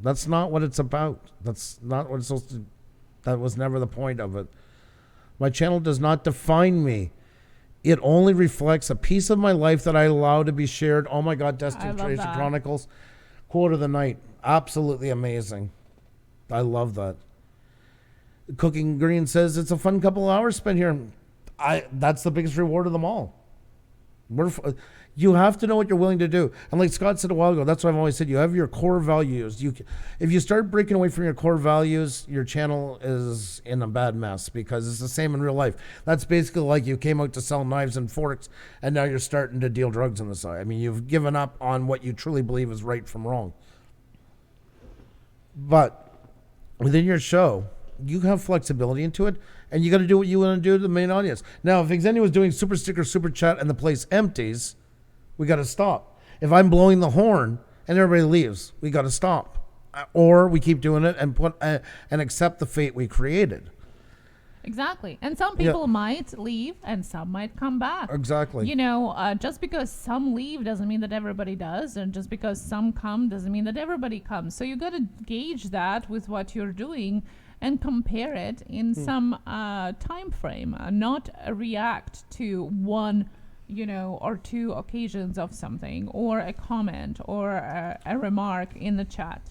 S1: That's not what it's about. That's not what it's supposed to. That was never the point of it. My channel does not define me. It only reflects a piece of my life that I allow to be shared. Oh my God, Destiny Tracy Chronicles. Quote of the night. Absolutely amazing. I love that. Cooking Green says it's a fun couple hours spent here. That's the biggest reward of them all. You have to know what you're willing to do. And like Scott said a while ago, that's what I've always said. You have your core values. If you start breaking away from your core values, your channel is in a bad mess because it's the same in real life. That's basically like you came out to sell knives and forks and now you're starting to deal drugs on the side. I mean, you've given up on what you truly believe is right from wrong. But within your show, you have flexibility into it, and you got to do what you want to do to the main audience. Now, if Xenia was doing super sticker, super chat, and the place empties, we got to stop. If I'm blowing the horn and everybody leaves, we got to stop, or we keep doing it and and accept the fate we created.
S2: Exactly. And some people might leave and some might come back.
S1: Exactly.
S2: Just because some leave doesn't mean that everybody does, and just because some come doesn't mean that everybody comes. So you got to gauge that with what you're doing and compare it in some time frame, not react to one, or two occasions of something, or a comment, or a remark in the chat,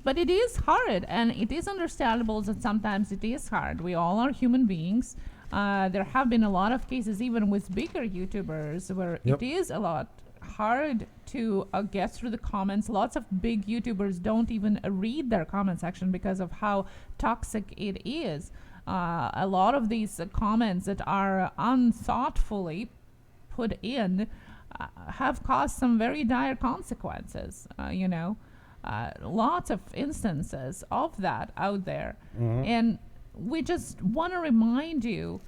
S2: But it is hard, and it is understandable that sometimes it is hard. We all are human beings. There have been a lot of cases, even with bigger YouTubers, where it is a lot hard to get through the comments. Lots of big YouTubers don't even read their comment section because of how toxic it is. A lot of these comments that are unthoughtfully put in have caused some very dire consequences, lots of instances of that out there. Mm-hmm. And we just want to remind you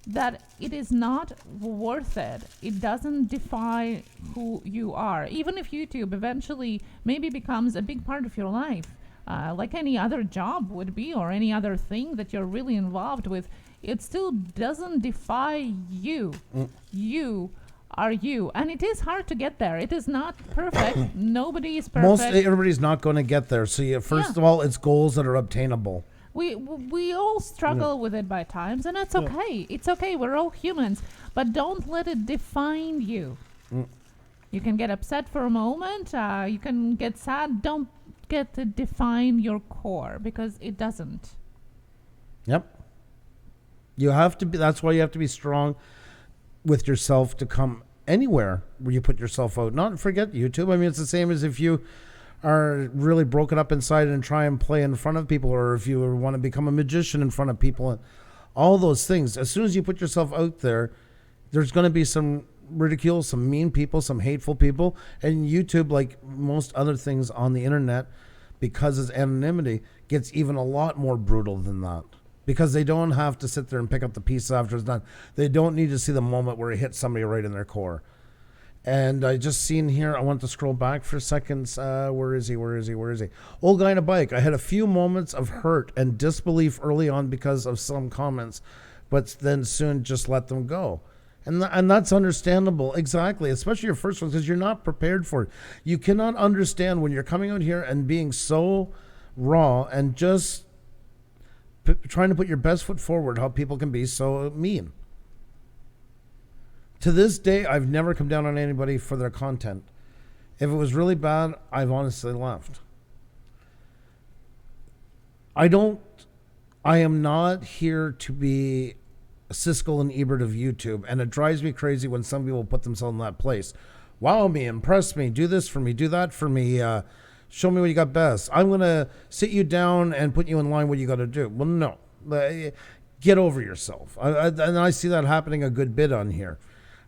S2: that it is not worth it. It doesn't define who you are. Even if YouTube eventually maybe becomes a big part of your life, like any other job would be, or any other thing that you're really involved with, it still doesn't define you. You are you. And it is hard to get there. It is not perfect. Nobody is perfect.
S1: Everybody's not going to get there. So first of all, it's goals that are obtainable.
S2: We all struggle with it by times, and it's okay. It's okay. We're all humans. But don't let it define you. You can get upset for a moment. You can get sad. Don't get to define your core, because it doesn't.
S1: Yep. You have to be. That's why you have to be strong with yourself to come anywhere where you put yourself out. Not forget YouTube. I mean, it's the same as if you are really broken up inside and try and play in front of people, or if you want to become a magician in front of people, and all those things. As soon as you put yourself out there, there's going to be some ridicule, some mean people, some hateful people. And YouTube, like most other things on the internet, because it's anonymity, gets even a lot more brutal than that. Because they don't have to sit there and pick up the piece after it's done. They don't need to see the moment where it hits somebody right in their core. And I just seen here, I want to scroll back for a second. Where is he? Old guy on a bike. I had a few moments of hurt and disbelief early on because of some comments, but then soon just let them go. And that's understandable. Exactly. Especially your first one, because you're not prepared for it. You cannot understand when you're coming out here and being so raw and just trying to put your best foot forward, how people can be so mean. To this day, I've never come down on anybody for their content. If it was really bad, I've honestly left. I am not here to be Siskel and Ebert of YouTube, and it drives me crazy when some people put themselves in that place. Wow me, impress me, do this for me, do that for me, show me what you got best. I'm going to sit you down and put you in line what you got to do. Well, no. Get over yourself. And I see that happening a good bit on here.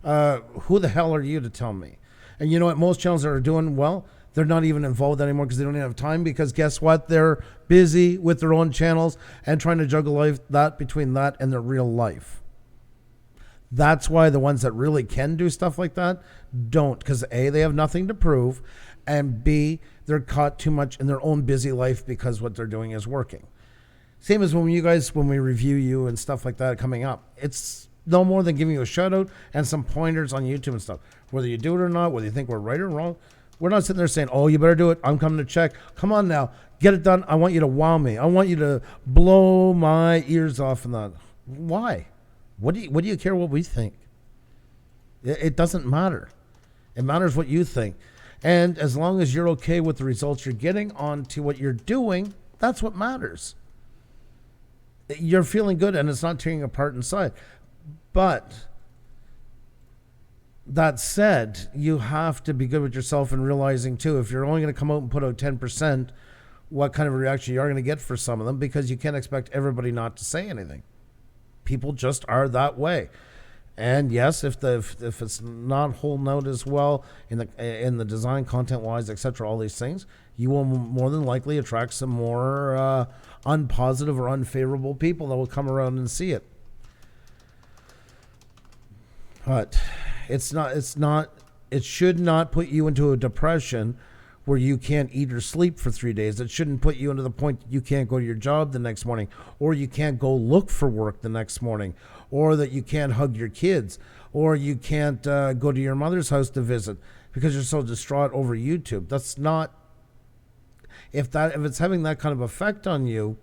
S1: Who the hell are you to tell me? And you know what? Most channels that are doing well, they're not even involved anymore because they don't even have time, because guess what? They're busy with their own channels and trying to juggle between that and their real life. That's why the ones that really can do stuff like that don't, because A, they have nothing to prove, and B, they're caught too much in their own busy life because what they're doing is working. Same as when we review you and stuff like that coming up. It's no more than giving you a shout out and some pointers on YouTube and stuff. Whether you do it or not, whether you think we're right or wrong, we're not sitting there saying, oh, you better do it. I'm coming to check. Come on now. Get it done. I want you to wow me. I want you to blow my ears off and that. Why? What do you care what we think? It doesn't matter. It matters what you think. And as long as you're okay with the results you're getting onto what you're doing, that's what matters. You're feeling good and it's not tearing apart inside. But that said, you have to be good with yourself and realizing too, if you're only going to come out and put out 10%, what kind of a reaction you are going to get for some of them, because you can't expect everybody not to say anything. People just are that way. And yes, if it's not holding out as well in the design, content wise, etc., all these things, you will more than likely attract some more unpositive or unfavorable people that will come around and see it. But it should not put you into a depression where you can't eat or sleep for 3 days. It shouldn't put you into the point that you can't go to your job the next morning, or you can't go look for work the next morning, or that you can't hug your kids, or you can't go to your mother's house to visit because you're so distraught over YouTube. That's not, if it's having that kind of effect on you,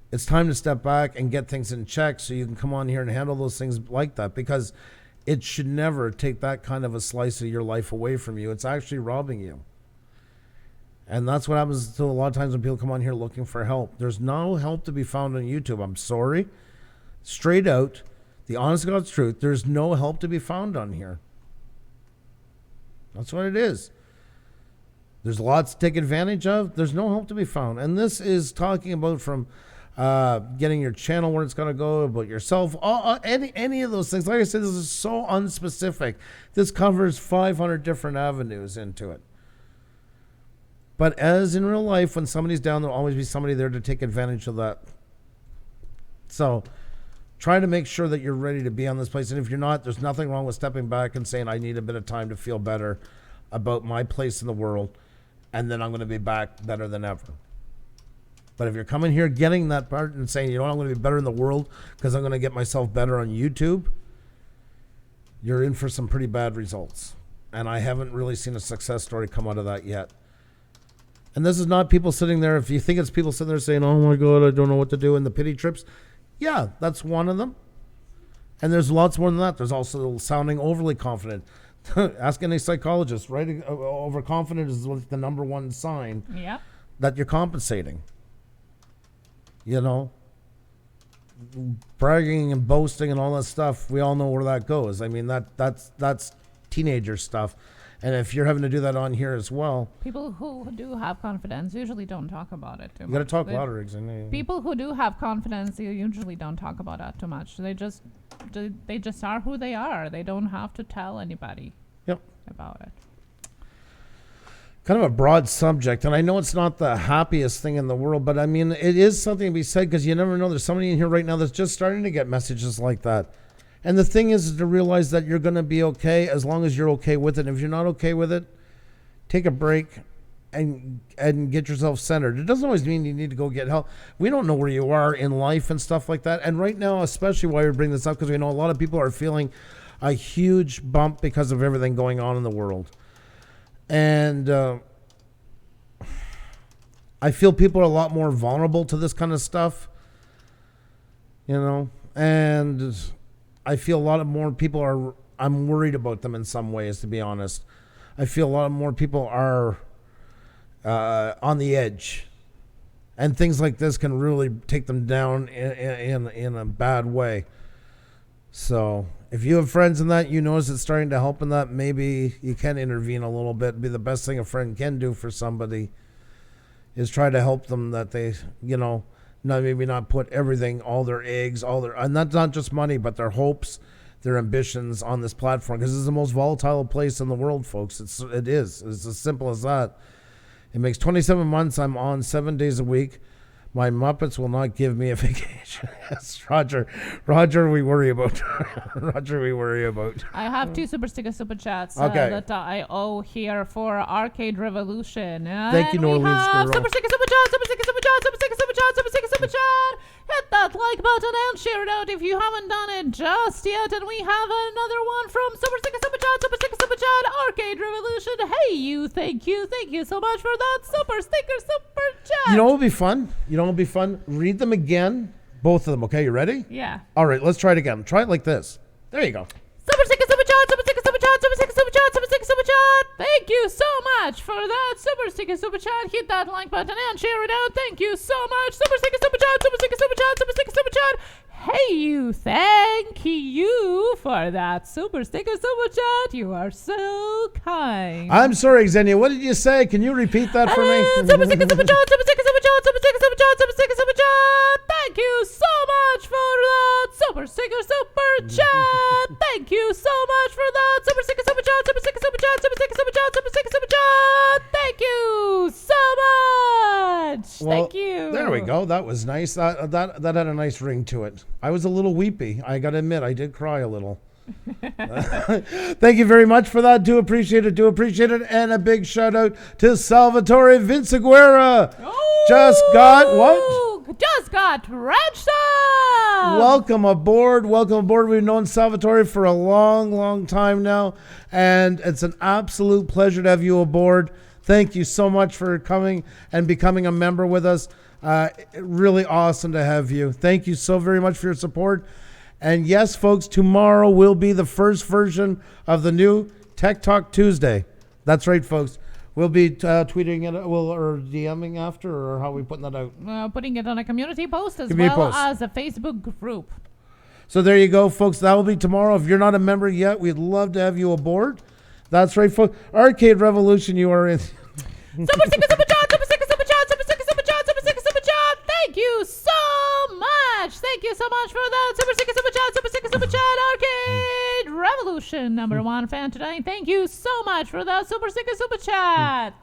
S1: it's time to step back and get things in check so you can come on here and handle those things like that, because it should never take that kind of a slice of your life away from you. It's actually robbing you. And that's what happens to a lot of times when people come on here looking for help. There's no help to be found on YouTube. I'm sorry. Straight out, the honest to God's truth, there's no help to be found on here. That's what it is. There's lots to take advantage of. There's no help to be found. And this is talking about from getting your channel where it's going to go, about yourself, any of those things. Like I said, this is so unspecific. This covers 500 different avenues into it. But as in real life, when somebody's down, there'll always be somebody there to take advantage of that. So try to make sure that you're ready to be on this place. And if you're not, there's nothing wrong with stepping back and saying, I need a bit of time to feel better about my place in the world, and then I'm going to be back better than ever. But if you're coming here getting that part and saying, you know what, I'm going to be better in the world because I'm going to get myself better on YouTube, you're in for some pretty bad results. And I haven't really seen a success story come out of that yet. And this is not people sitting there. If you think it's people sitting there saying, oh my God, I don't know what to do, and the pity trips. Yeah, that's one of them. And there's lots more than that. There's also sounding overly confident. Ask any psychologist, right? Overconfident is like the number one sign that you're compensating. You know, bragging and boasting and all that stuff. We all know where that goes. I mean, that's teenager stuff. And if you're having to do that on here as well.
S2: People who do have confidence usually don't talk about it too much.
S1: You got to talk louder.
S2: People who do have confidence usually don't talk about that too much. They just are who they are. They don't have to tell anybody about it.
S1: Kind of a broad subject. And I know it's not the happiest thing in the world, but I mean, it is something to be said because you never know. There's somebody in here right now that's just starting to get messages like that. And the thing is to realize that you're going to be okay as long as you're okay with it. And if you're not okay with it, take a break and get yourself centered. It doesn't always mean you need to go get help. We don't know where you are in life and stuff like that. And right now, especially why we bring this up, because we know a lot of people are feeling a huge bump because of everything going on in the world. And I feel people are a lot more vulnerable to this kind of stuff, you know, and I feel a lot of more people I'm worried about them in some ways, to be honest. I feel a lot more people are on the edge, and things like this can really take them down in a bad way. So if you have friends in that, you notice it's starting to help in that, maybe you can intervene a little bit. Be the best thing a friend can do for somebody is try to help them, that they, you know, maybe not put everything, all their eggs, and that's not just money, but their hopes, their ambitions on this platform, because this is the most volatile place in the world, folks. It is. It's as simple as that. It makes 27 months. I'm on 7 days a week. My Muppets will not give me a vacation. Yes, Roger, we worry about. Roger, we worry about.
S2: I have two super chats that I owe here for Arcade Revolution.
S1: Thank you, Norleen's girl.
S2: Super chat. Hit that like button and share it out if you haven't done it just yet. And we have another one from Super Chat, Arcade Revolution. Hey, you, thank you so much for that super chat.
S1: You know what would be fun? Read them again, both of them. Okay, you ready?
S2: Yeah.
S1: All right, let's try it again. Try it like this. There you go.
S2: Super chat. Thank you so much for that super chat. Hit that like button and share it out. Thank you so much. Super chat. Hey, you, thank you for that super chat. You are so kind.
S1: I'm sorry, Xenia. What did you say? Can you repeat that for me?
S2: Super chat. Thank you so much for that super chat. Thank you so much for that super chat. Thank you so much.
S1: Well,
S2: thank you.
S1: There we go. That was nice. That had a nice ring to it. I was a little weepy. I got to admit, I did cry a little. Thank you very much for that. Do appreciate it. And a big shout out to Salvatore Vinciguerra. Just got registered. Welcome aboard. We've known Salvatore for a long time now, and it's an absolute pleasure to have you aboard. Thank you so much for coming and becoming a member with us. Really awesome to have you. Thank you so very much for your support. And yes, folks, tomorrow will be the first version of the new Tech Talk Tuesday. That's right, folks. We'll be tweeting it, or DMing after, or how are we putting that out?
S2: Putting it on a community post as a Facebook group.
S1: So there you go, folks. That will be tomorrow. If you're not a member yet, we'd love to have you aboard. That's right, folks. Arcade Revolution, you are in.
S2: Super chat. Thank you so much. Thank you so much for that. Super chat. Arcade Revolution, number one fan today. Thank you so much for that super chat.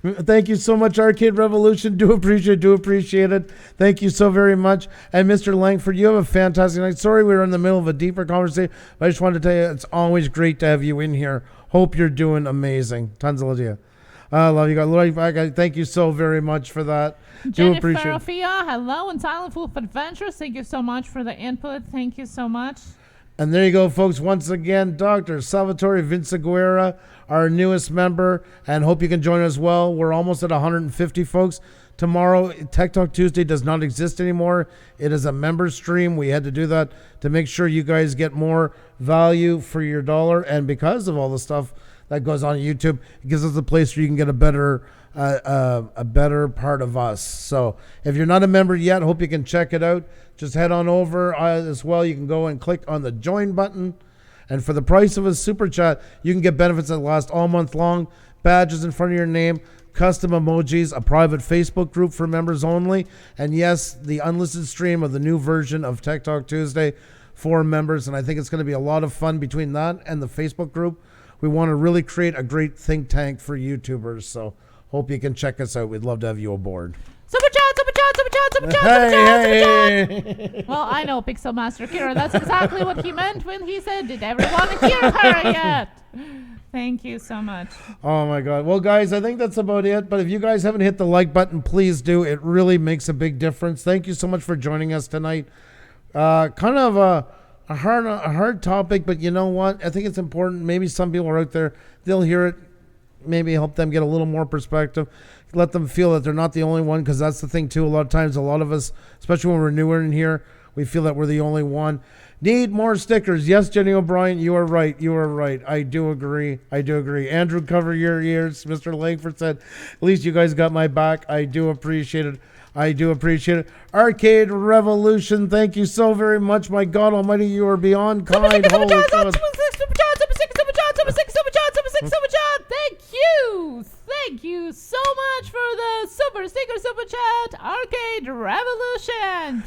S1: Thank you so much, Arcade Revolution. Do appreciate it. Thank you so very much. And Mr. Langford, you have a fantastic night. Sorry we were in the middle of a deeper conversation, but I just wanted to tell you it's always great to have you in here. Hope you're doing amazing. Tons of love to you. I love you guys. Thank you so very much for that. Do appreciate it.
S2: Jennifer, hello, and Silent Wolf Adventures. Thank you so much for the input. Thank you so much.
S1: And there you go, folks. Once again, Dr. Salvatore Vinciguerra, our newest member, and hope you can join us well. We're almost at 150, folks. Tomorrow, Tech Talk Tuesday does not exist anymore. It is a member stream. We had to do that to make sure you guys get more value for your dollar. And because of all the stuff that goes on YouTube, it gives us a place where you can get a better part of us. So if you're not a member yet, hope you can check it out. Just head on over as well. You can go and click on the join button. And for the price of a super chat, you can get benefits that last all month long, badges in front of your name, custom emojis, a private Facebook group for members only, and yes, the unlisted stream of the new version of Tech Talk Tuesday for members. And I think it's going to be a lot of fun between that and the Facebook group. We want to really create a great think tank for YouTubers. So hope you can check us out. We'd love to have you aboard.
S2: Super chat, super chat, super chat, super chat, super chat, super chat. Well, I know Pixel Master Kira. That's exactly what he meant when he said, did everyone hear her yet? Thank you so much.
S1: Oh, my God. Well, guys, I think that's about it. But if you guys haven't hit the like button, please do. It really makes a big difference. Thank you so much for joining us tonight. Kind of a hard topic, but you know what? I think it's important. Maybe some people are out there, they'll hear it, maybe help them get a little more perspective. Let them feel that they're not the only one, because that's the thing, too. A lot of times, a lot of us, especially when we're newer in here, we feel that we're the only one. Need more stickers. Yes, Jenny O'Brien, you are right. You are right. I do agree. Andrew, cover your ears. Mr. Langford said, at least you guys got my back. I do appreciate it. Arcade Revolution, thank you so very much. My God Almighty, you are beyond kind. Holy God.
S2: Thank you so much for the super sticker super chat, Arcade Revolution.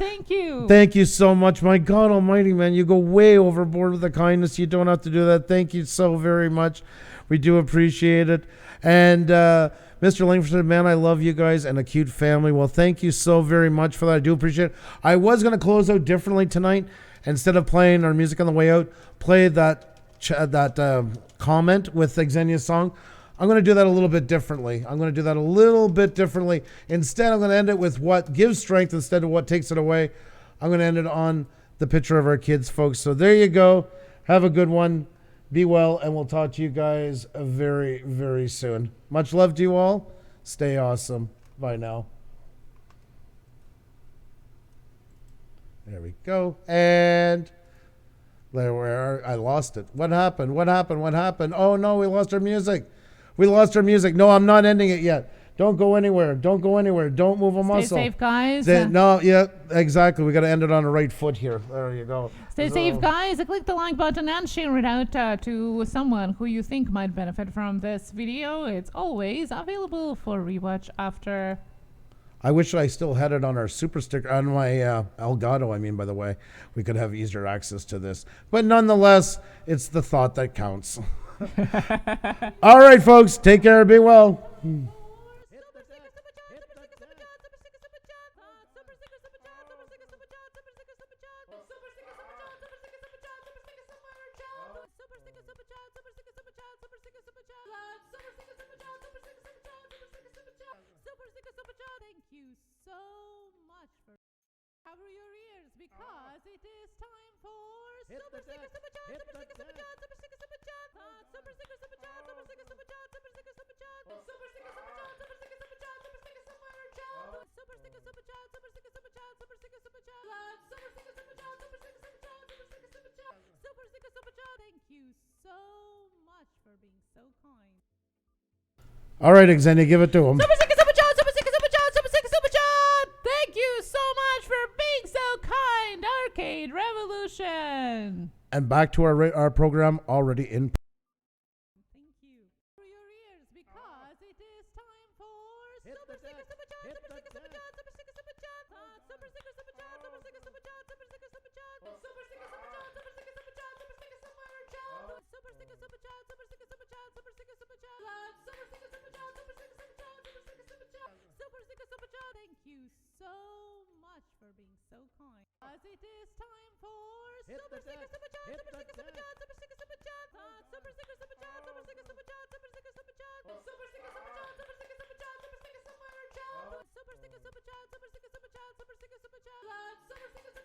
S2: Thank you so much. My God Almighty, man, you go way overboard with the kindness. You don't have to do that. Thank you so very much. We do appreciate it. And Mr. Langford said, man, I love you guys and a cute family. Well, thank you so very much for that. I do appreciate it. I was going to close out differently tonight. Instead of playing our music on the way out, play that comment with Xenia's song. I'm going to do that a little bit differently. Instead, I'm going to end it with what gives strength instead of what takes it away. I'm going to end it on the picture of our kids, folks. So there you go. Have a good one. Be well, and we'll talk to you guys very, very soon. Much love to you all. Stay awesome. Bye now. There we go. And I lost it. What happened? Oh, no, we lost our music. No, I'm not ending it yet. Don't go anywhere. Don't move a muscle. Stay safe, guys.
S1: No, yeah, exactly. We got to end it on the right foot here. There you go.
S2: Stay safe, guys. Click the like button and share it out to someone who you think might benefit from this video. It's always available for rewatch after.
S1: I wish I still had it on our super sticker, on my Elgato, I mean, by the way. We could have easier access to this. But nonetheless, it's the thought that counts. All right, folks. Take care. Be well.
S2: Thank you so much for cover your ears, because it is time for super sticker super chat, super sticker super chat, super sticker super chat, super sticker super chat, super sticker super chat, super sticker super chat, super sticker super chat, super sticker super chat, super sticker super chat, super sticker super chat, super sticker super chat, super sticker super chat, super sticker super chat, super sticker super chat, super sticker super chat, super sticker super chat. Thank you so much for being so kind.
S1: All right, Xenia, give it to him.
S2: Super sticker super chat, super sticker super chat, super sticker super chat. Thank you so much for being so kind, Arcade Revolution.
S1: And back to our program already in.
S2: Thank you for your ears, because it is time for super sticker super chat, super sticker super chat, super sticker super chat, super sticker super chat, super sticker super chat, super sticker super chat, super sticker super chat, super sticker super chat, super sticker super chat, super sticker super chat, super sticker super chat, super sticker super chat, super sticker super chat, super sticker super chat, super sticker super chat, super sticker super chat. Thank you so much for being so kind. As it is time for super sticker super chat, super sticker super chat, super sticker super chat, super sticker super chat, super sticker super chat, super sticker super chat, super sticker super chat, super sticker super chat, super sticker super chat, super sticker super chat, super sticker super chat, super sticker super chat, super sticker super